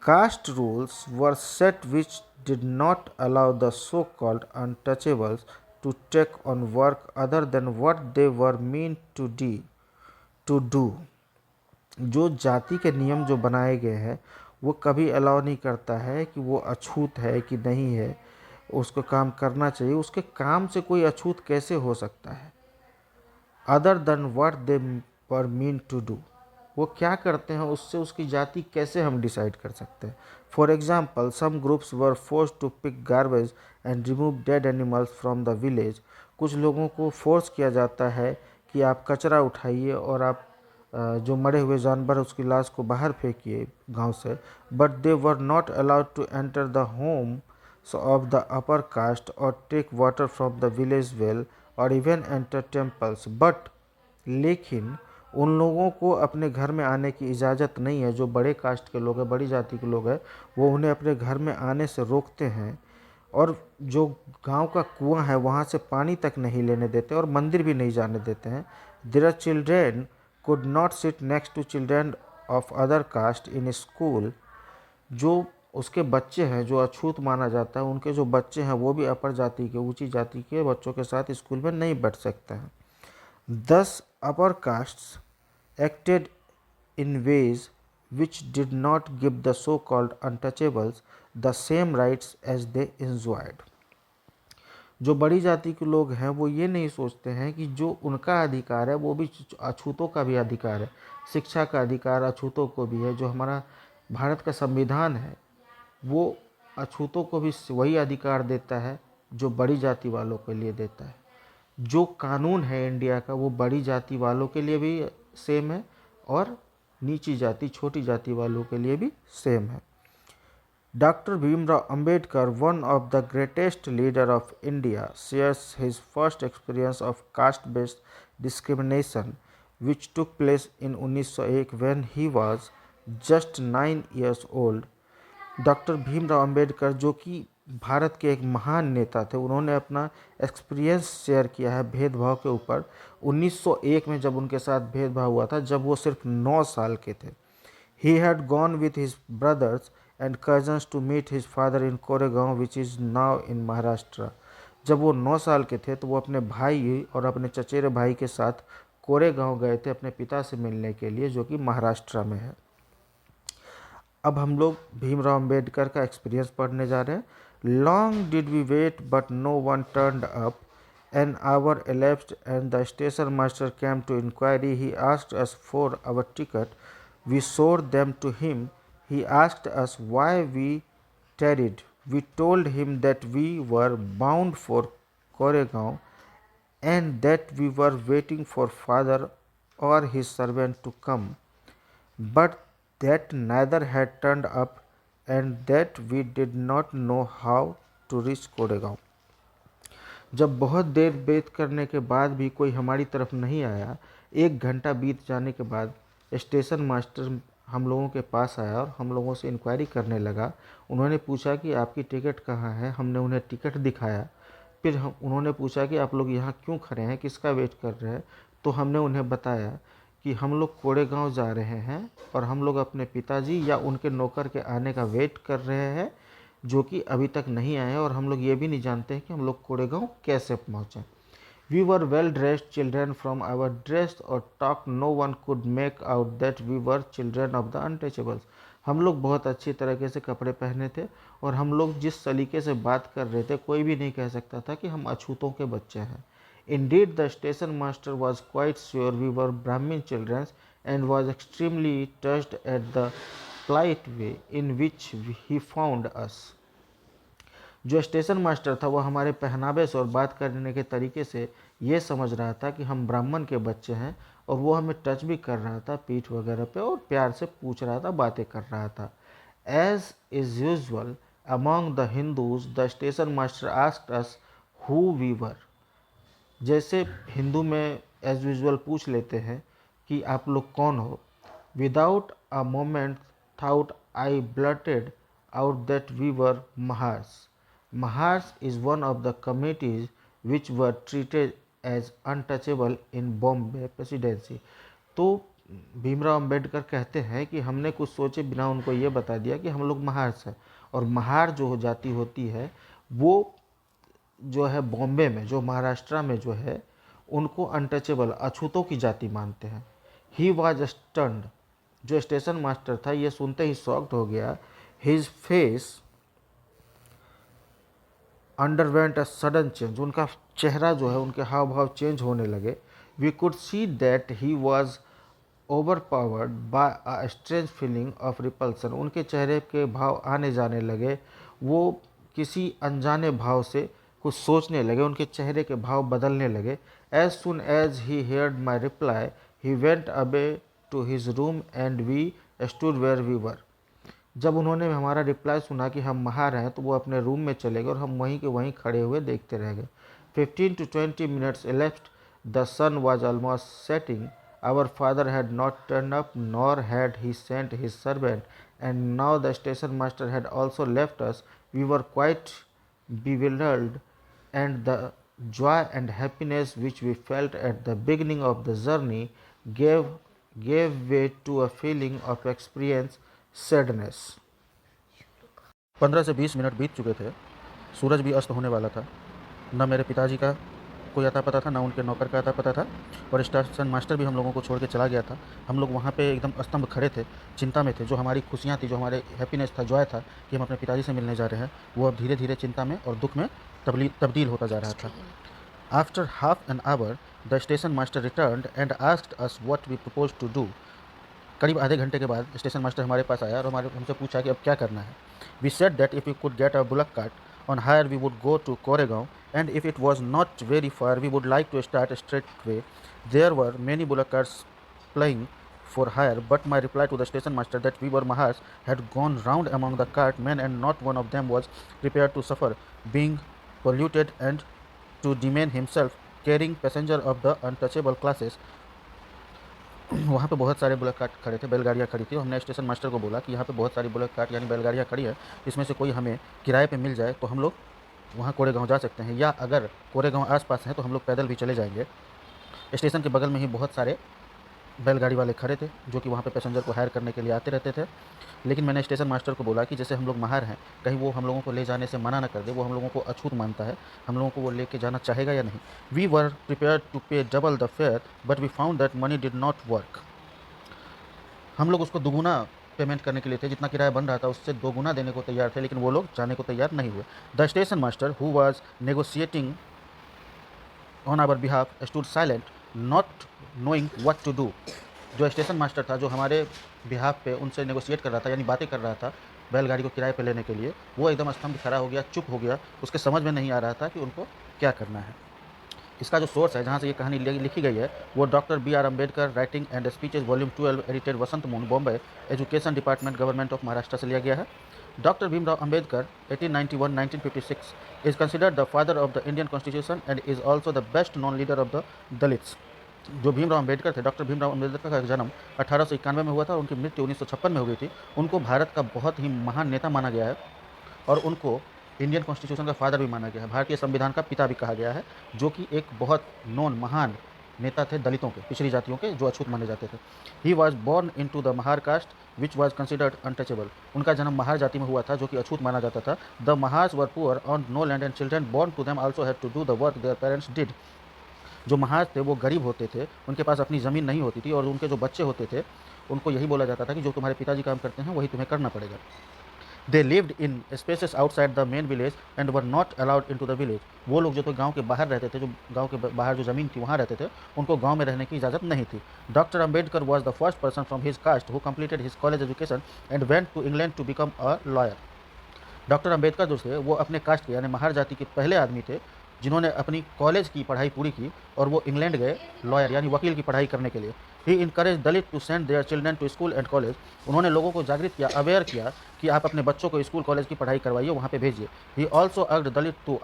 Caste rules were set which did not allow the so called untouchables to take on work other than what they were mean to do. जो जाति के नियम जो बनाए गए हैं, वो कभी अलाउ नहीं करता है कि वो अछूत है कि नहीं है, उसको काम करना चाहिए। उसके काम से कोई अछूत कैसे हो सकता है? Other than what they were mean to do, वो क्या करते हैं उससे उसकी जाति कैसे हम डिसाइड कर सकते हैं। For example, some groups were force to pick garbage and remove dead animals from the village. कुछ लोगों को फोर्स किया जाता है कि आप कचरा उठाइए और आप जो मरे हुए जानवर है उसकी लाश को बाहर फेंकिए गांव से। But they were not allowed to enter the home of the upper caste or take water from the village well or even enter temples. But लेकिन उन लोगों को अपने घर में आने की इजाज़त नहीं है। जो बड़े कास्ट के लोग हैं, बड़ी जाति के लोग हैं, वो उन्हें अपने घर में आने से रोकते हैं और जो गांव का कुआं है वहाँ से पानी तक नहीं लेने देते और मंदिर भी नहीं जाने देते हैं। Their children could not sit next to children of other caste in school. जो उसके बच्चे हैं, जो अछूत माना जाता है, उनके जो बच्चे हैं वो भी अपर जाति के, ऊंची जाति के बच्चों के साथ स्कूल में नहीं बैठ सकते हैं। Thus upper castes acted in ways which did not give the so called untouchables the same rights as they enjoyed. जो बड़ी जाति के लोग हैं वो ये नहीं सोचते हैं कि जो उनका अधिकार है वो भी अछूतों का भी अधिकार है। शिक्षा का अधिकार अछूतों को भी है। जो हमारा भारत का संविधान है वो अछूतों को भी वही अधिकार देता है जो बड़ी जाति वालों के लिए देता है। जो कानून है इंडिया का वो बड़ी जाति वालों के लिए भी सेम है और नीची जाति, छोटी जाति वालों के लिए भी सेम है। Dr. Bhimrao Ambedkar, one of the greatest leaders of India, shares his first experience of caste-based discrimination, which took place in 1901 when he was just 9 years old. Doctor Bhimrao Ambedkar, जो कि भारत के एक महान नेता थे, उन्होंने अपना एक्सपीरियंस शेयर किया है भेदभाव के ऊपर 1901 में, जब उनके साथ भेदभाव हुआ था, जब वो सिर्फ 9 साल के थे। He had gone with his brothers and cousins to meet his father in Koregaon, which is now in Maharashtra. जब वो 9 साल के थे तो वो अपने भाई और अपने चचेरे भाई के साथ कोरेगांव गए थे अपने पिता से मिलने के लिए, जो कि महाराष्ट्र में है। अब हम लोग भीमराव अंबेडकर का एक्सपीरियंस पढ़ने जा रहे हैं। Long did we wait but no one turned up. An hour elapsed and the station master came to inquiry. He asked us for our ticket. We showed them to him. He asked us why we tarried. We told him that we were bound for Koregaon and that we were waiting for father or his servant to come. But that neither had turned up and that we did not know how to reach Koregaon. जब बहुत देर वेट करने के बाद भी कोई हमारी तरफ नहीं आया, 1 घंटा बीत जाने के बाद स्टेशन मास्टर हम लोगों के पास आया और हम लोगों से इंक्वायरी करने लगा। उन्होंने पूछा कि आपकी टिकट कहाँ है। हमने उन्हें टिकट दिखाया। फिर उन्होंने पूछा कि आप लोग यहाँ क्यों खड़े हैं, किसका वेट कर रहे हैं। तो हमने उन्हें बताया कि हम लोग कोरेगांव जा रहे हैं और हम लोग अपने पिताजी या उनके नौकर के आने का वेट कर रहे हैं, जो कि अभी तक नहीं आए, और हम लोग ये भी नहीं जानते हैं कि हम लोग कोरेगांव कैसे पहुँचे। We were well dressed children. From our dress or talk no one could make out that we were children of the untouchables. हम लोग बहुत अच्छी तरीके से कपड़े पहने थे और हम लोग जिस सलीके से बात कर रहे थे, कोई भी नहीं कह सकता था कि हम अछूतों के बच्चे हैं। Indeed, the station master was quite sure we were Brahmin children and was extremely touched at the polite way in which he found us. जो स्टेशन मास्टर था वो हमारे पहनावे से और बात करने के तरीके से ये समझ रहा था कि हम ब्राह्मण के बच्चे हैं, और वो हमें टच भी कर रहा था पीठ वगैरह पे और प्यार से पूछ रहा था, बातें कर रहा था। As is usual among the Hindus the station master asked us who we were. जैसे हिंदू में एज यूजल पूछ लेते हैं कि आप लोग कौन हो। Without a moment thought I blurted out that we were Mahars. Mahars is one of the committees which were treated as untouchable in Bombay Presidency. तो भीमराव अंबेडकर कहते हैं कि हमने कुछ सोचे बिना उनको ये बता दिया कि हम लोग महार्स हैं, और महार जो जाति होती है वो जो है बॉम्बे में, जो महाराष्ट्र में जो है, उनको अनटचेबल, अछूतों की जाति मानते हैं। He was stunned. जो स्टेशन मास्टर था ये सुनते ही शॉक्ड हो गया। His face underwent a sudden change. उनका चेहरा जो है, उनके हाव भाव चेंज होने लगे। We could see that he was overpowered by a strange feeling of repulsion. उनके चेहरे के भाव आने जाने लगे, वो किसी अनजाने भाव से कुछ सोचने लगे, उनके चेहरे के भाव बदलने लगे। As soon as he heard my reply he went away to his room and we stood where we were. जब उन्होंने हमारा रिप्लाई सुना कि हम महार हैं, तो वो अपने रूम में चले गए और हम वहीं के वहीं खड़े हुए देखते रह गए। 15 to 20 minutes elapsed. The sun was almost setting. Our father had not turned up, nor had he sent his servant, and now the station master had also left us. We were quite bewildered, and the joy and happiness which we felt at the beginning of the journey gave way to a feeling of experience sadness. 15 से 20 मिनट बीत चुके थे। सूरज भी अस्त होने वाला था। न मेरे पिताजी का कोई अता पता था, ना उनके नौकर का अता पता था, और स्टेशन मास्टर भी हम लोगों को छोड़ के चला गया था। हम लोग वहाँ पे एकदम स्तंभ खड़े थे, चिंता में थे। जो हमारी खुशियाँ थी, जो हमारे हैप्पीनेस था, जॉय था कि हम अपने पिताजी से मिलने जा रहे हैं, वो अब धीरे धीरे चिंता में और दुख में तब्दील होता जा रहा था। After half an hour the station master return and asked us what we propose to do. करीब आधे घंटे के बाद स्टेशन मास्टर हमारे पास आया और हमसे पूछा कि अब क्या करना है। We said that if we could get a bullock cart on hire we would go to Koregaon, and if it was not very far we would like to start straight way. There were many bullock carts playing for hire, but my reply to the station master that we were Mahars had gone round among the cartmen and not one of them was prepared to suffer being polluted and to demean himself carrying passenger of the untouchable classes। वहाँ पे बहुत सारे बुलेट कार्ट खड़े थे, बैलगाड़ियाँ खड़ी थी। हमने स्टेशन मास्टर को बोला कि यहाँ पे बहुत सारी बुलेट कार्ट यानी बैलगाड़ियाँ खड़ी है, इसमें से कोई हमें किराए पे मिल जाए तो हम लोग वहाँ कोरेगांव जा सकते हैं, या अगर कोरेगांव आसपास है तो हम लोग पैदल भी चले जाएंगे। स्टेशन के बगल में ही बहुत सारे बैलगाड़ी वाले खड़े थे जो कि वहाँ पे पैसेंजर को हायर करने के लिए आते रहते थे। लेकिन मैंने स्टेशन मास्टर को बोला कि जैसे हम लोग महार हैं, कहीं वो हम लोगों को ले जाने से मना ना कर दे, वो हम लोगों को अछूत मानता है, हम लोगों को वो लेके जाना चाहेगा या नहीं। We were prepared to pay double the fare but we found that money did not work. हम लोग उसको दोगुना पेमेंट करने के लिए थे, जितना किराया बन रहा था उससे दोगुना देने को तैयार थे, लेकिन वो लोग जाने को तैयार नहीं हुए। The station master who was negotiating on our behalf stood silent not knowing what to do. जो स्टेशन मास्टर था, जो हमारे बिहाफ पे उनसे नेगोशिएट कर रहा था, यानी बातें कर रहा था बैलगाड़ी को किराए पे लेने के लिए, वो एकदम स्तंभ खड़ा हो गया, चुप हो गया। उसके समझ में नहीं आ रहा था कि उनको क्या करना है। इसका जो सोर्स है जहाँ से ये कहानी लिखी गई है वो doctor B.R. Ambedkar writing and speeches volume 12 edited Vasant Mohan Bombay education department government of Maharashtra से लिया गया है। Doctor Bhimrao Ambedkar 1891-1956 is considered the father of the Indian Constitution and is also the best known leader of the Dalits। जो भीमराव अम्बेडकर थे, डॉक्टर भीमराव अम्बेडकर का जन्म 1891 में हुआ था और उनकी मृत्यु 1956 में हो गई थी। उनको भारत का बहुत ही महान नेता माना गया है और उनको इंडियन कॉन्स्टिट्यूशन का फादर भी माना गया है, भारतीय संविधान का पिता भी कहा गया है, जो कि एक बहुत नॉन महान नेता थे दलितों के, पिछड़ी जातियों के, जो अछूत माने जाते थे। He was born in to the Mahar caste which was considered untouchable. उनका जन्म महार जाति में हुआ था जो कि अछूत माना जाता था। The Mahars were poor on no land and children born to them also had to do the work their parents did. जो महार थे वो गरीब होते थे, उनके पास अपनी ज़मीन नहीं होती थी और उनके जो बच्चे होते थे उनको यही बोला जाता था कि जो तुम्हारे पिताजी काम करते हैं वही तुम्हें करना पड़ेगा। They lived in spaces outside the main village and were not allowed in to the village. वो लोग जो तो गाँव के बाहर रहते थे, जो गाँव के बाहर जो ज़मीन थी वहाँ रहते थे, उनको गाँव में रहने की इजाज़त नहीं थी। Doctor Ambedkar was the first person from his caste who completed his college education and went to England to become a lawyer. Doctor Ambedkar जो थे वो अपने कास्ट के यानी महार जाति के पहले आदमी थे जिन्होंने अपनी कॉलेज की पढ़ाई पूरी की और वो इंग्लैंड गए लॉयर यानी वकील की पढ़ाई करने के लिए। He encourage Dalit to send their children to school and college. उन्होंने लोगों को जागृत किया, अवेयर किया कि आप अपने बच्चों को स्कूल कॉलेज की पढ़ाई करवाइए, वहाँ पे भेजिए। He also urged Dalit to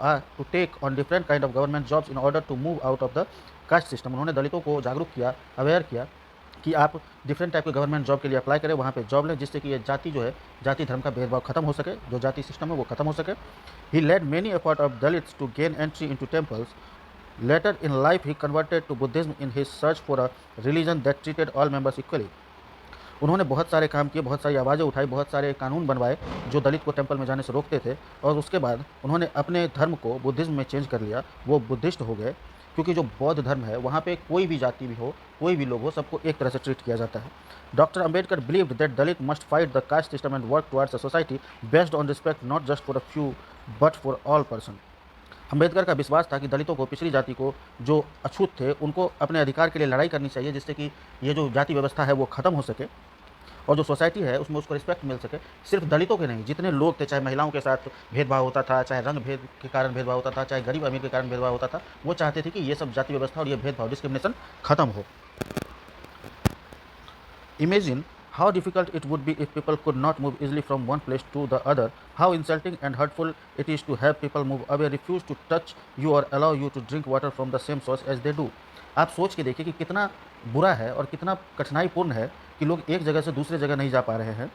take on different kind of government jobs in order to move out of the caste system. उन्होंने दलितों को जागरूक किया, अवेयर किया कि आप डिफरेंट टाइप के गवर्नमेंट जॉब के लिए अप्लाई करें, वहाँ पे जॉब लें, जिससे कि ये जाति जो है, जाति धर्म का भेदभाव खत्म हो सके, जो जाति सिस्टम है वो खत्म हो सके। He led many effort of Dalits to gain entry into temples. Later in life he converted to Buddhism in his search for a religion that treated all members equally। उन्होंने बहुत सारे काम किए, बहुत सारी आवाज़ें उठाई, बहुत सारे कानून बनवाए जो दलित को टेम्पल में जाने से रोकते थे और उसके बाद उन्होंने अपने धर्म को बुद्धिज़्म में चेंज कर लिया, वो बुद्धिस्ट हो गए। क्योंकि जो बौद्ध धर्म है वहाँ पे कोई भी जाति भी हो, कोई भी लोग हो, सबको एक तरह से ट्रीट किया जाता है। Doctor Ambedkar believed that Dalit must fight the caste system and work towards a society based on respect not just for a few but for all person. Ambedkar का विश्वास था कि दलितों को, पिछड़ी जाति को, जो अछूत थे, उनको अपने अधिकार के लिए लड़ाई करनी चाहिए, जिससे कि ये जो जाति व्यवस्था है वो ख़त्म हो सके और जो सोसाइटी है उसमें उसको रिस्पेक्ट मिल सके। सिर्फ दलितों के नहीं, जितने लोग थे, चाहे महिलाओं के साथ भेदभाव होता था, चाहे रंग भेद के कारण भेदभाव होता था, चाहे गरीब अमीर के कारण भेदभाव होता था, वो चाहते थे कि ये सब जाति व्यवस्था और ये भेदभाव, डिस्क्रिमिनेशन खत्म हो। Imagine how difficult it would be if people could not move easily from one place to the other, how insulting and hurtful it is to have people move away, refuse to touch you or allow you to drink water from the same source as they do। आप सोच के देखिए कि कितना बुरा है और कितना कठिनाईपूर्ण है कि लोग एक जगह से दूसरे जगह नहीं जा पा रहे हैं।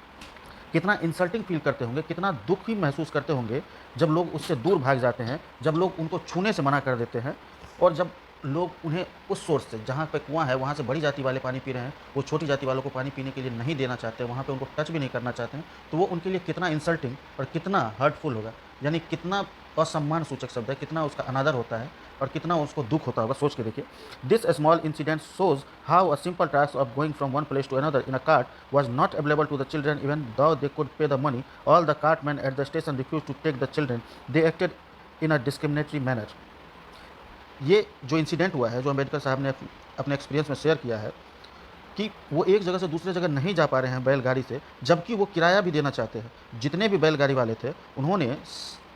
कितना इंसल्टिंग फील करते होंगे, कितना दुख ही महसूस करते होंगे जब लोग उससे दूर भाग जाते हैं, जब लोग उनको छूने से मना कर देते हैं और जब लोग उन्हें उस सोर्स से, जहाँ पे कुआँ है वहाँ से बड़ी जाति वाले पानी पी रहे हैं, वो छोटी जाति वालों को पानी पीने के लिए नहीं देना चाहते, वहाँ पे उनको टच भी नहीं करना चाहते हैं, तो वो उनके लिए कितना इंसल्टिंग और कितना हर्टफुल होगा, यानी कितना असम्मान सूचक शब्द है, कितना उसका अनादर होता है और कितना उसको दुख होता होगा। सोच के देखिए। This small incident shows how a simple task of going from one place to another in a cart was not available to the children even though they could pay the money। All the cartmen at the station refused to take the children। They acted in a discriminatory manner। ये जो इंसिडेंट हुआ है, जो अम्बेडकर साहब ने अपने एक्सपीरियंस में शेयर किया है कि वो एक जगह से दूसरे जगह नहीं जा पा रहे हैं बैलगाड़ी से, जबकि वो किराया भी देना चाहते हैं। जितने भी बैलगाड़ी वाले थे उन्होंने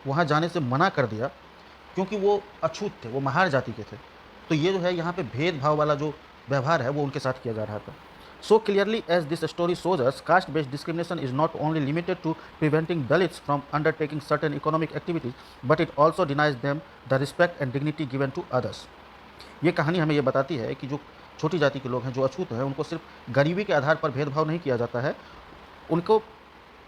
वहाँ जाने से मना कर दिया क्योंकि वो अछूत थे, वो महार जाति के थे। तो ये जो है यहाँ पे भेदभाव वाला जो व्यवहार है वो उनके साथ किया जा रहा था। So clearly as this story shows us, caste-based discrimination is not only limited to preventing Dalits from undertaking certain economic activities, but it also denies them the respect and dignity given to others। ये कहानी हमें ये बताती है कि जो छोटी जाति के लोग हैं, जो अछूत हैं, उनको सिर्फ गरीबी के आधार पर भेदभाव नहीं किया जाता है, उनको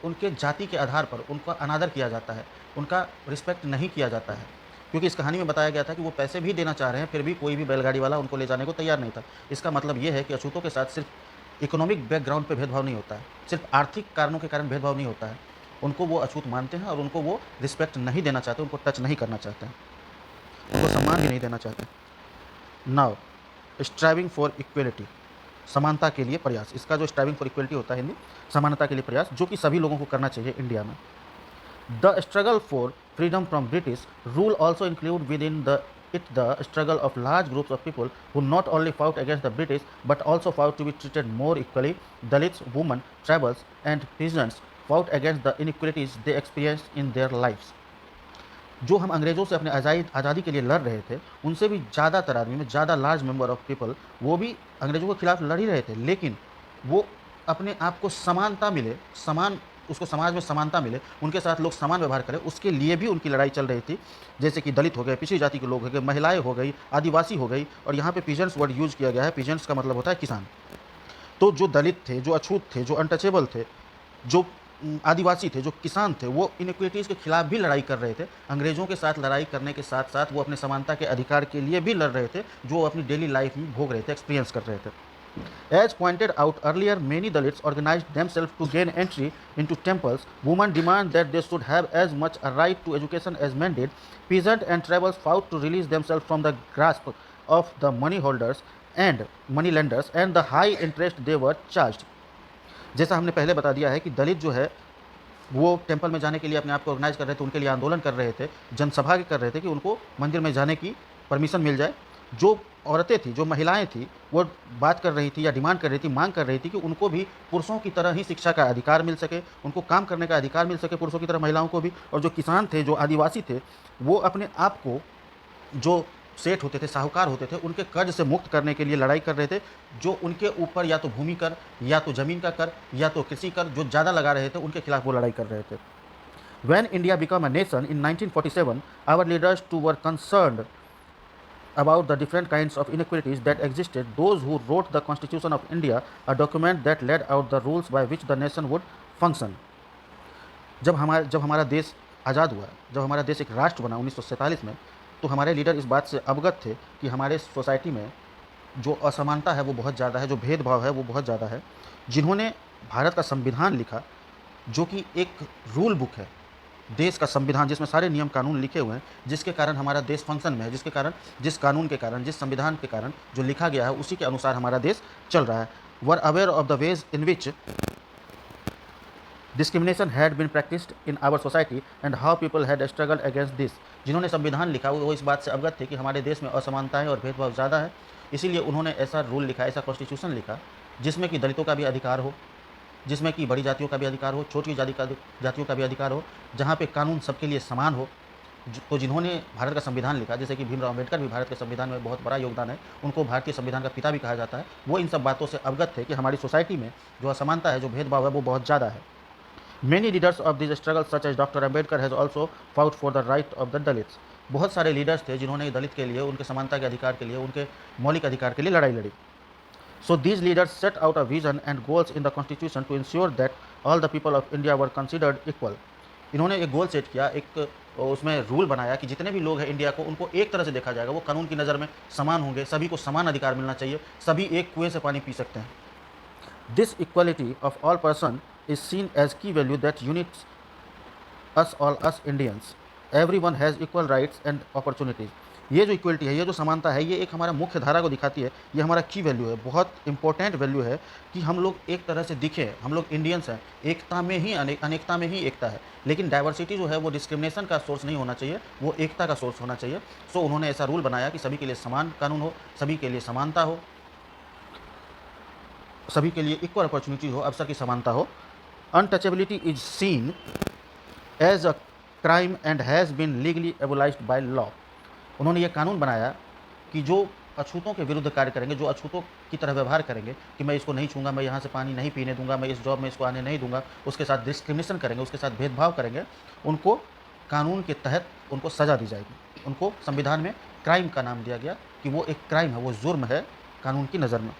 उनके जाति के आधार पर उनका अनादर किया जाता है, उनका रिस्पेक्ट नहीं किया जाता है। क्योंकि इस कहानी में बताया गया था कि वो पैसे भी देना चाह रहे हैं, फिर भी कोई भी बैलगाड़ी वाला उनको ले जाने को तैयार नहीं था। इसका मतलब ये है कि अछूतों के साथ सिर्फ इकोनॉमिक बैकग्राउंड पे भेदभाव नहीं होता है, सिर्फ आर्थिक कारणों के कारण भेदभाव नहीं होता है। उनको वो अछूत मानते हैं और उनको वो रिस्पेक्ट नहीं देना चाहते, उनको टच नहीं करना चाहते हैं, उनको सम्मान भी नहीं देना चाहते। नाउ स्ट्राइविंग फॉर इक्वलिटी, समानता के लिए प्रयास। इसका जो स्ट्राइविंग फॉर इक्वलिटी होता है हिंदी, समानता के लिए प्रयास, जो कि सभी लोगों को करना चाहिए इंडिया में। The struggle for freedom from British rule also include within the struggle of large groups of people who not only fought against the British but also fought to be treated more equally। Dalits, women, tribals and peasants fought against the inequalities they experienced in their lives। जो हम अंग्रेज़ों से अपने आज़ादी के लिए लड़ रहे थे, उनसे भी ज़्यादातर आदमी में ज़्यादा लार्ज मेंबर ऑफ पीपल वो भी अंग्रेज़ों के खिलाफ लड़ ही रहे थे। लेकिन वो अपने आप को समानता मिले, समान उसको समाज में समानता मिले, उनके साथ लोग समान व्यवहार करें, उसके लिए भी उनकी लड़ाई चल रही थी। जैसे कि दलित हो गए, पिछड़ी जाति के लोग हो गए, महिलाएँ हो गई, आदिवासी हो गई, और यहाँ पे पीजेंट्स वर्ड यूज़ किया गया है। पीजेंट्स का मतलब होता है किसान। तो जो दलित थे, जो अछूत थे, जो अनटचेबल थे, जो आदिवासी थे, जो किसान थे, वो इनइक्वालिटीज़ के खिलाफ भी लड़ाई कर रहे थे। अंग्रेज़ों के साथ लड़ाई करने के साथ-साथ वो अपने समानता के अधिकार के लिए भी लड़ रहे थे, जो वो अपनी डेली लाइफ में भोग रहे थे, एक्सपीरियंस कर रहे थे। As pointed out earlier, many Dalits organized themselves to gain entry into temples. Women demand that they should have as much a right to education as men did. Peasants and tribals fought to release themselves from the grasp of the money holders and money lenders and the high interest they were charged. जैसा हमने पहले बता दिया है कि दलित जो है वो टेम्पल में जाने के लिए अपने आप को ऑर्गेनाइज कर रहे थे, उनके लिए आंदोलन कर रहे थे, जनसभा कर रहे थे कि उनको मंदिर में जाने की परमिशन मिल जाए। जो औरतें थी, जो महिलाएं थी, वो बात कर रही थी या डिमांड कर रही थी, मांग कर रही थी कि उनको भी पुरुषों की तरह ही शिक्षा का अधिकार मिल सके, उनको काम करने का अधिकार मिल सके पुरुषों की तरह महिलाओं को भी। और जो किसान थे, जो आदिवासी थे, वो अपने आप को, जो सेठ होते थे, साहूकार होते थे, उनके कर्ज से मुक्त करने के लिए लड़ाई कर रहे थे। जो उनके ऊपर या तो भूमि कर, या तो ज़मीन का कर, या तो कृषि कर जो ज़्यादा लगा रहे थे, उनके खिलाफ वो लड़ाई कर रहे थे। When India became a nation in 1947, our leaders too were concerned about the different kinds of inequalities that existed. Those who wrote the Constitution of India, a document that laid out the rules by which the nation would function. जब हमारा देश आज़ाद हुआ, जब हमारा देश एक राष्ट्र बना 1947 में, तो हमारे लीडर इस बात से अवगत थे कि हमारे सोसाइटी में जो असमानता है वो बहुत ज़्यादा है, जो भेदभाव है वो बहुत ज़्यादा है। जिन्होंने भारत का संविधान लिखा, जो कि एक रूल बुक है, देश का संविधान जिसमें सारे नियम कानून लिखे हुए हैं, जिसके कारण हमारा देश फंक्शन में है, जिसके कारण, जिस कानून के कारण, जिस संविधान के कारण जो लिखा गया है, उसी के अनुसार हमारा देश चल रहा है। Were aware of the ways in which discrimination had been practised in our society and how people had struggled against this. जिन्होंने संविधान लिखा वो इस बात से अवगत थे कि हमारे देश में असमानताएं और भेदभाव ज़्यादा है, इसीलिए उन्होंने ऐसा रूल लिखा, ऐसा कॉन्स्टिट्यूशन लिखा, जिसमें कि दलितों का भी अधिकार हो, जिसमें कि बड़ी जातियों का भी अधिकार हो, छोटी जातियों का भी अधिकार हो, जहाँ पे कानून सबके लिए समान हो। तो जिन्होंने भारत का संविधान लिखा, जैसे कि भीमराव अम्बेडकर भी भारत के संविधान में बहुत बड़ा योगदान है, उनको भारतीय संविधान का पिता भी कहा जाता है, वो इन सब बातों से अवगत थे कि हमारी सोसाइटी में जो असमानता है, जो भेदभाव है, वो बहुत ज़्यादा है। Many leaders of this struggle, such as Dr. Ambedkar, has also fought for the right of the Dalits. बहुत सारे लीडर्स थे जिन्होंने दलित के लिए, उनके समानता के अधिकार के लिए, उनके मौलिक अधिकार के लिए लड़ाई लड़ी। So these leaders set out a vision and goals in the constitution to ensure that all the people of India were considered equal. इन्होंने एक गोल सेट किया, एक उसमें रूल बनाया कि जितने भी लोग हैं इंडिया को, उनको एक तरह से देखा जाएगा, वो कानून की नज़र में समान होंगे, सभी को समान अधिकार मिलना चाहिए, सभी एक कुएं से पानी पी सकते हैं। This equality of all person is seen as key value that unites us all, us Indians. Everyone has equal rights and opportunities. ये जो इक्वलिटी है, ये जो समानता है, ये एक हमारा मुख्य धारा को दिखाती है, ये हमारा की वैल्यू है, बहुत इंपॉर्टेंट वैल्यू है कि हम लोग एक तरह से दिखें, हम लोग इंडियंस हैं, एकता में ही अनेकता में ही एकता है। लेकिन डाइवर्सिटी जो है वो डिस्क्रिमिनेशन का सोर्स नहीं होना चाहिए, वो एकता का सोर्स होना चाहिए। सो उन्होंने ऐसा रूल बनाया कि सभी के लिए समान कानून हो, सभी के लिए समानता हो, सभी के लिए इक्वल अपॉर्चुनिटी हो, अवसर की समानता हो। Untouchability is seen as a crime and has been legally abolished by law. उन्होंने ये कानून बनाया कि जो अछूतों के विरुद्ध कार्य करेंगे, जो अछूतों की तरह व्यवहार करेंगे कि मैं इसको नहीं छूँगा, मैं यहाँ से पानी नहीं पीने दूंगा, मैं इस जॉब में इसको आने नहीं दूंगा, उसके साथ डिस्क्रिमिनेशन करेंगे, उसके साथ भेदभाव करेंगे, उनको कानून के तहत उनको सज़ा दी जाएगी। उनको संविधान में क्राइम का नाम दिया गया कि वो एक क्राइम है, वो जुर्म है कानून की नज़र में।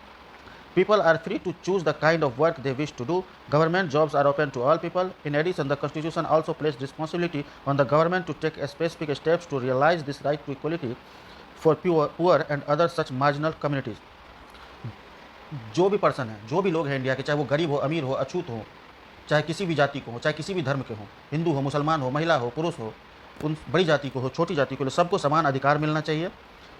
People are free to choose the kind of work they wish to do. Government jobs are open to all people. In addition, the Constitution also placed responsibility on the government to take specific steps to realize this right to equality for poor and other such marginal communities. जो भी पर्सन है, जो भी लोग हैं इंडिया के, चाहे वो गरीब हो, अमीर हो, अछूत हो, चाहे किसी भी जाति को हो, चाहे किसी भी धर्म के हो, हिंदू हो, मुसलमान हो, महिला हो, पुरुष हो, उन बड़ी जाति को हो, छोटी जाति को हो, सबको समान अधिकार मिलना चाहिए।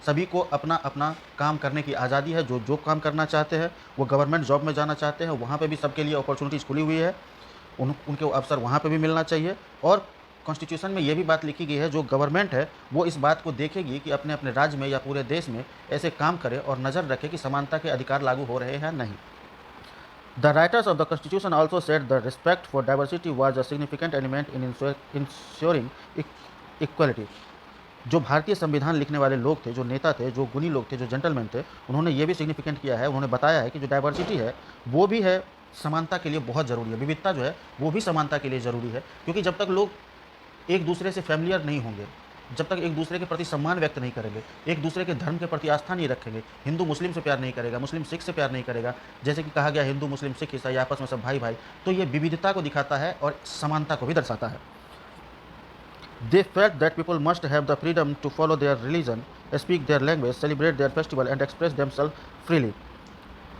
सभी को अपना अपना काम करने की आज़ादी है। जो काम करना चाहते हैं, वो गवर्नमेंट जॉब में जाना चाहते हैं, वहाँ पे भी सबके लिए अपॉर्चुनिटीज़ खुली हुई है, उनके अवसर वहाँ पे भी मिलना चाहिए। और कॉन्स्टिट्यूशन में ये भी बात लिखी गई है, जो गवर्नमेंट है वो इस बात को देखेगी कि अपने अपने राज्य में या पूरे देश में ऐसे काम करे और नज़र रखे कि समानता के अधिकार लागू हो रहे हैं नहीं। The writers of the Constitution also said the respect for diversity was a significant element in ensuring equality. जो भारतीय संविधान लिखने वाले लोग थे, जो नेता थे, जो गुणी लोग थे, जो जेंटलमैन थे, उन्होंने ये भी सिग्निफिकेंट किया है, उन्होंने बताया है कि जो डाइवर्सिटी है वो भी है समानता के लिए बहुत ज़रूरी है, विविधता जो है वो भी समानता के लिए ज़रूरी है। क्योंकि जब तक लोग एक दूसरे से फैमिलियर नहीं होंगे, जब तक एक दूसरे के प्रति सम्मान व्यक्त नहीं करेंगे, एक दूसरे के धर्म के प्रति आस्था नहीं रखेंगे, हिंदू मुस्लिम से प्यार नहीं करेगा, मुस्लिम सिख से प्यार नहीं करेगा, जैसे कि कहा गया हिंदू मुस्लिम सिख ईसाई आपस में सब भाई भाई, तो ये विविधता को दिखाता है और समानता को भी दर्शाता है। They felt that people must have the freedom to follow their religion, speak their language, celebrate their festival and express themselves freely.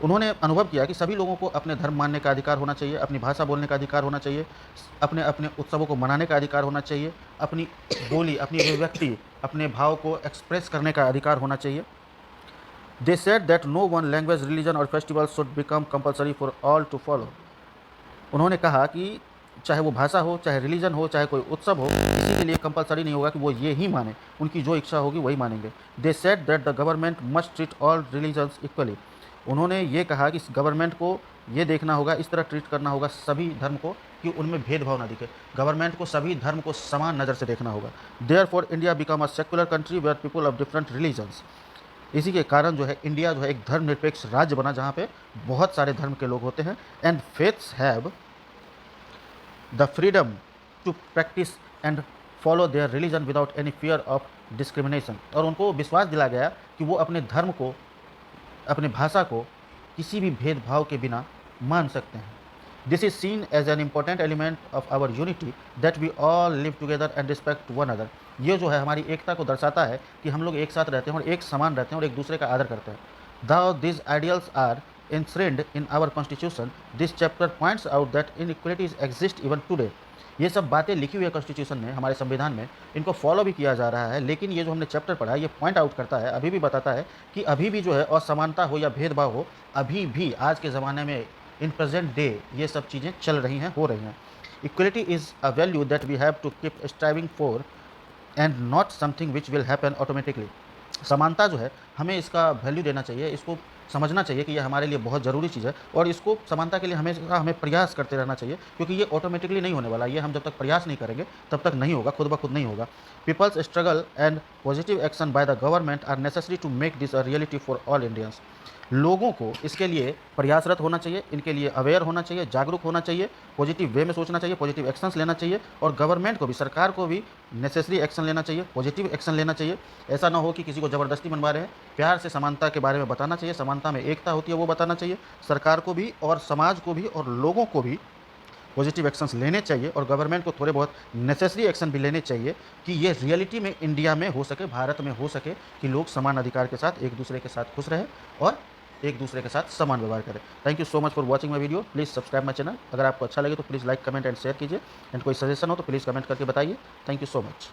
उन्होंने अनुभव किया कि सभी लोगों को अपने धर्म मानने का अधिकार होना चाहिए, अपनी भाषा बोलने का अधिकार होना चाहिए, अपने अपने उत्सवों को मनाने का अधिकार होना चाहिए, अपनी बोली, अपनी अभिव्यक्ति, अपने भाव को एक्सप्रेस करने का अधिकार होना चाहिए। They said that no one language, religion or festival should become compulsory for all to follow. उन्होंने कहा कि चाहे वो भाषा हो, चाहे रिलीजन हो, चाहे कोई उत्सव हो, किसी के लिए कंपलसरी नहीं होगा कि वो ये ही माने, उनकी जो इच्छा होगी वही मानेंगे। They said that the government must treat all religions equally. उन्होंने ये कहा कि गवर्नमेंट को ये देखना होगा, इस तरह ट्रीट करना होगा सभी धर्म को कि उनमें भेदभाव ना दिखे, गवर्नमेंट को सभी धर्म को समान नज़र से देखना होगा। Therefore India become a secular country where people of different religions. इसी के कारण जो है इंडिया जो है एक धर्मनिरपेक्ष राज्य बना जहाँ पे बहुत सारे धर्म के लोग होते हैं। And faiths have the freedom to practise and follow their religion without any fear of discrimination. और उनको विश्वास दिलाया गया कि वो अपने धर्म को, अपने भाषा को किसी भी भेदभाव के बिना मान सकते हैं। This is seen as an important element of our unity that we all live together and respect one other. ये जो है हमारी एकता को दर्शाता है कि हम लोग एक साथ रहते हैं और एक समान रहते हैं और एक दूसरे का आदर करते हैं। Though these ideals are enshrined in our constitution, this chapter points out that inequalities exist even today. ये सब बातें लिखी हुई है कॉन्स्टिट्यूशन में, हमारे संविधान में, इनको फॉलो भी किया जा रहा है। लेकिन ये जो हमने चैप्टर पढ़ा है ये पॉइंट आउट करता है, अभी भी बताता है कि अभी भी जो है असमानता हो या भेदभाव हो, अभी भी आज के ज़माने में इन प्रेजेंट डे ये सब चीज़ें चल रही हैं, हो रही हैं। Equality is a value that we have to keep striving for and not something which will happen automatically. समानता जो है हमें इसका वैल्यू देना चाहिए, इसको समझना चाहिए कि ये हमारे लिए बहुत ज़रूरी चीज़ है और इसको समानता के लिए हमें प्रयास करते रहना चाहिए, क्योंकि ये ऑटोमेटिकली नहीं होने वाला। ये हम जब तक प्रयास नहीं करेंगे तब तक नहीं होगा, खुद ब खुद नहीं होगा। People's struggle and positive action by the government are necessary to make this a reality for all Indians. लोगों को इसके लिए प्रयासरत होना चाहिए, इनके लिए अवेयर होना चाहिए, जागरूक होना चाहिए, पॉजिटिव वे में सोचना चाहिए, पॉजिटिव एक्शंस लेना चाहिए और गवर्नमेंट को भी, सरकार को भी नेसेसरी एक्शन लेना चाहिए, पॉजिटिव एक्शन लेना चाहिए। ऐसा ना हो कि किसी को ज़बरदस्ती बनवा रहे हैं, प्यार से समानता के बारे में बताना चाहिए, समानता में एकता होती है वो बताना चाहिए। सरकार को भी और समाज को भी और लोगों को भी पॉजिटिव एक्शंस लेने चाहिए और गवर्नमेंट को थोड़े बहुत नेसेसरी एक्शन भी लेने चाहिए कि ये रियलिटी में इंडिया में हो सके, भारत में हो सके कि लोग समान अधिकार के साथ एक दूसरे के साथ खुश रहें और एक दूसरे के साथ समान व्यवहार करें। Thank you so much for watching my video. Please subscribe my channel. अगर आपको अच्छा लगे तो please like, comment and share कीजिए एंड कोई सजेशन हो तो प्लीज़ कमेंट करके बताइए। Thank you so much.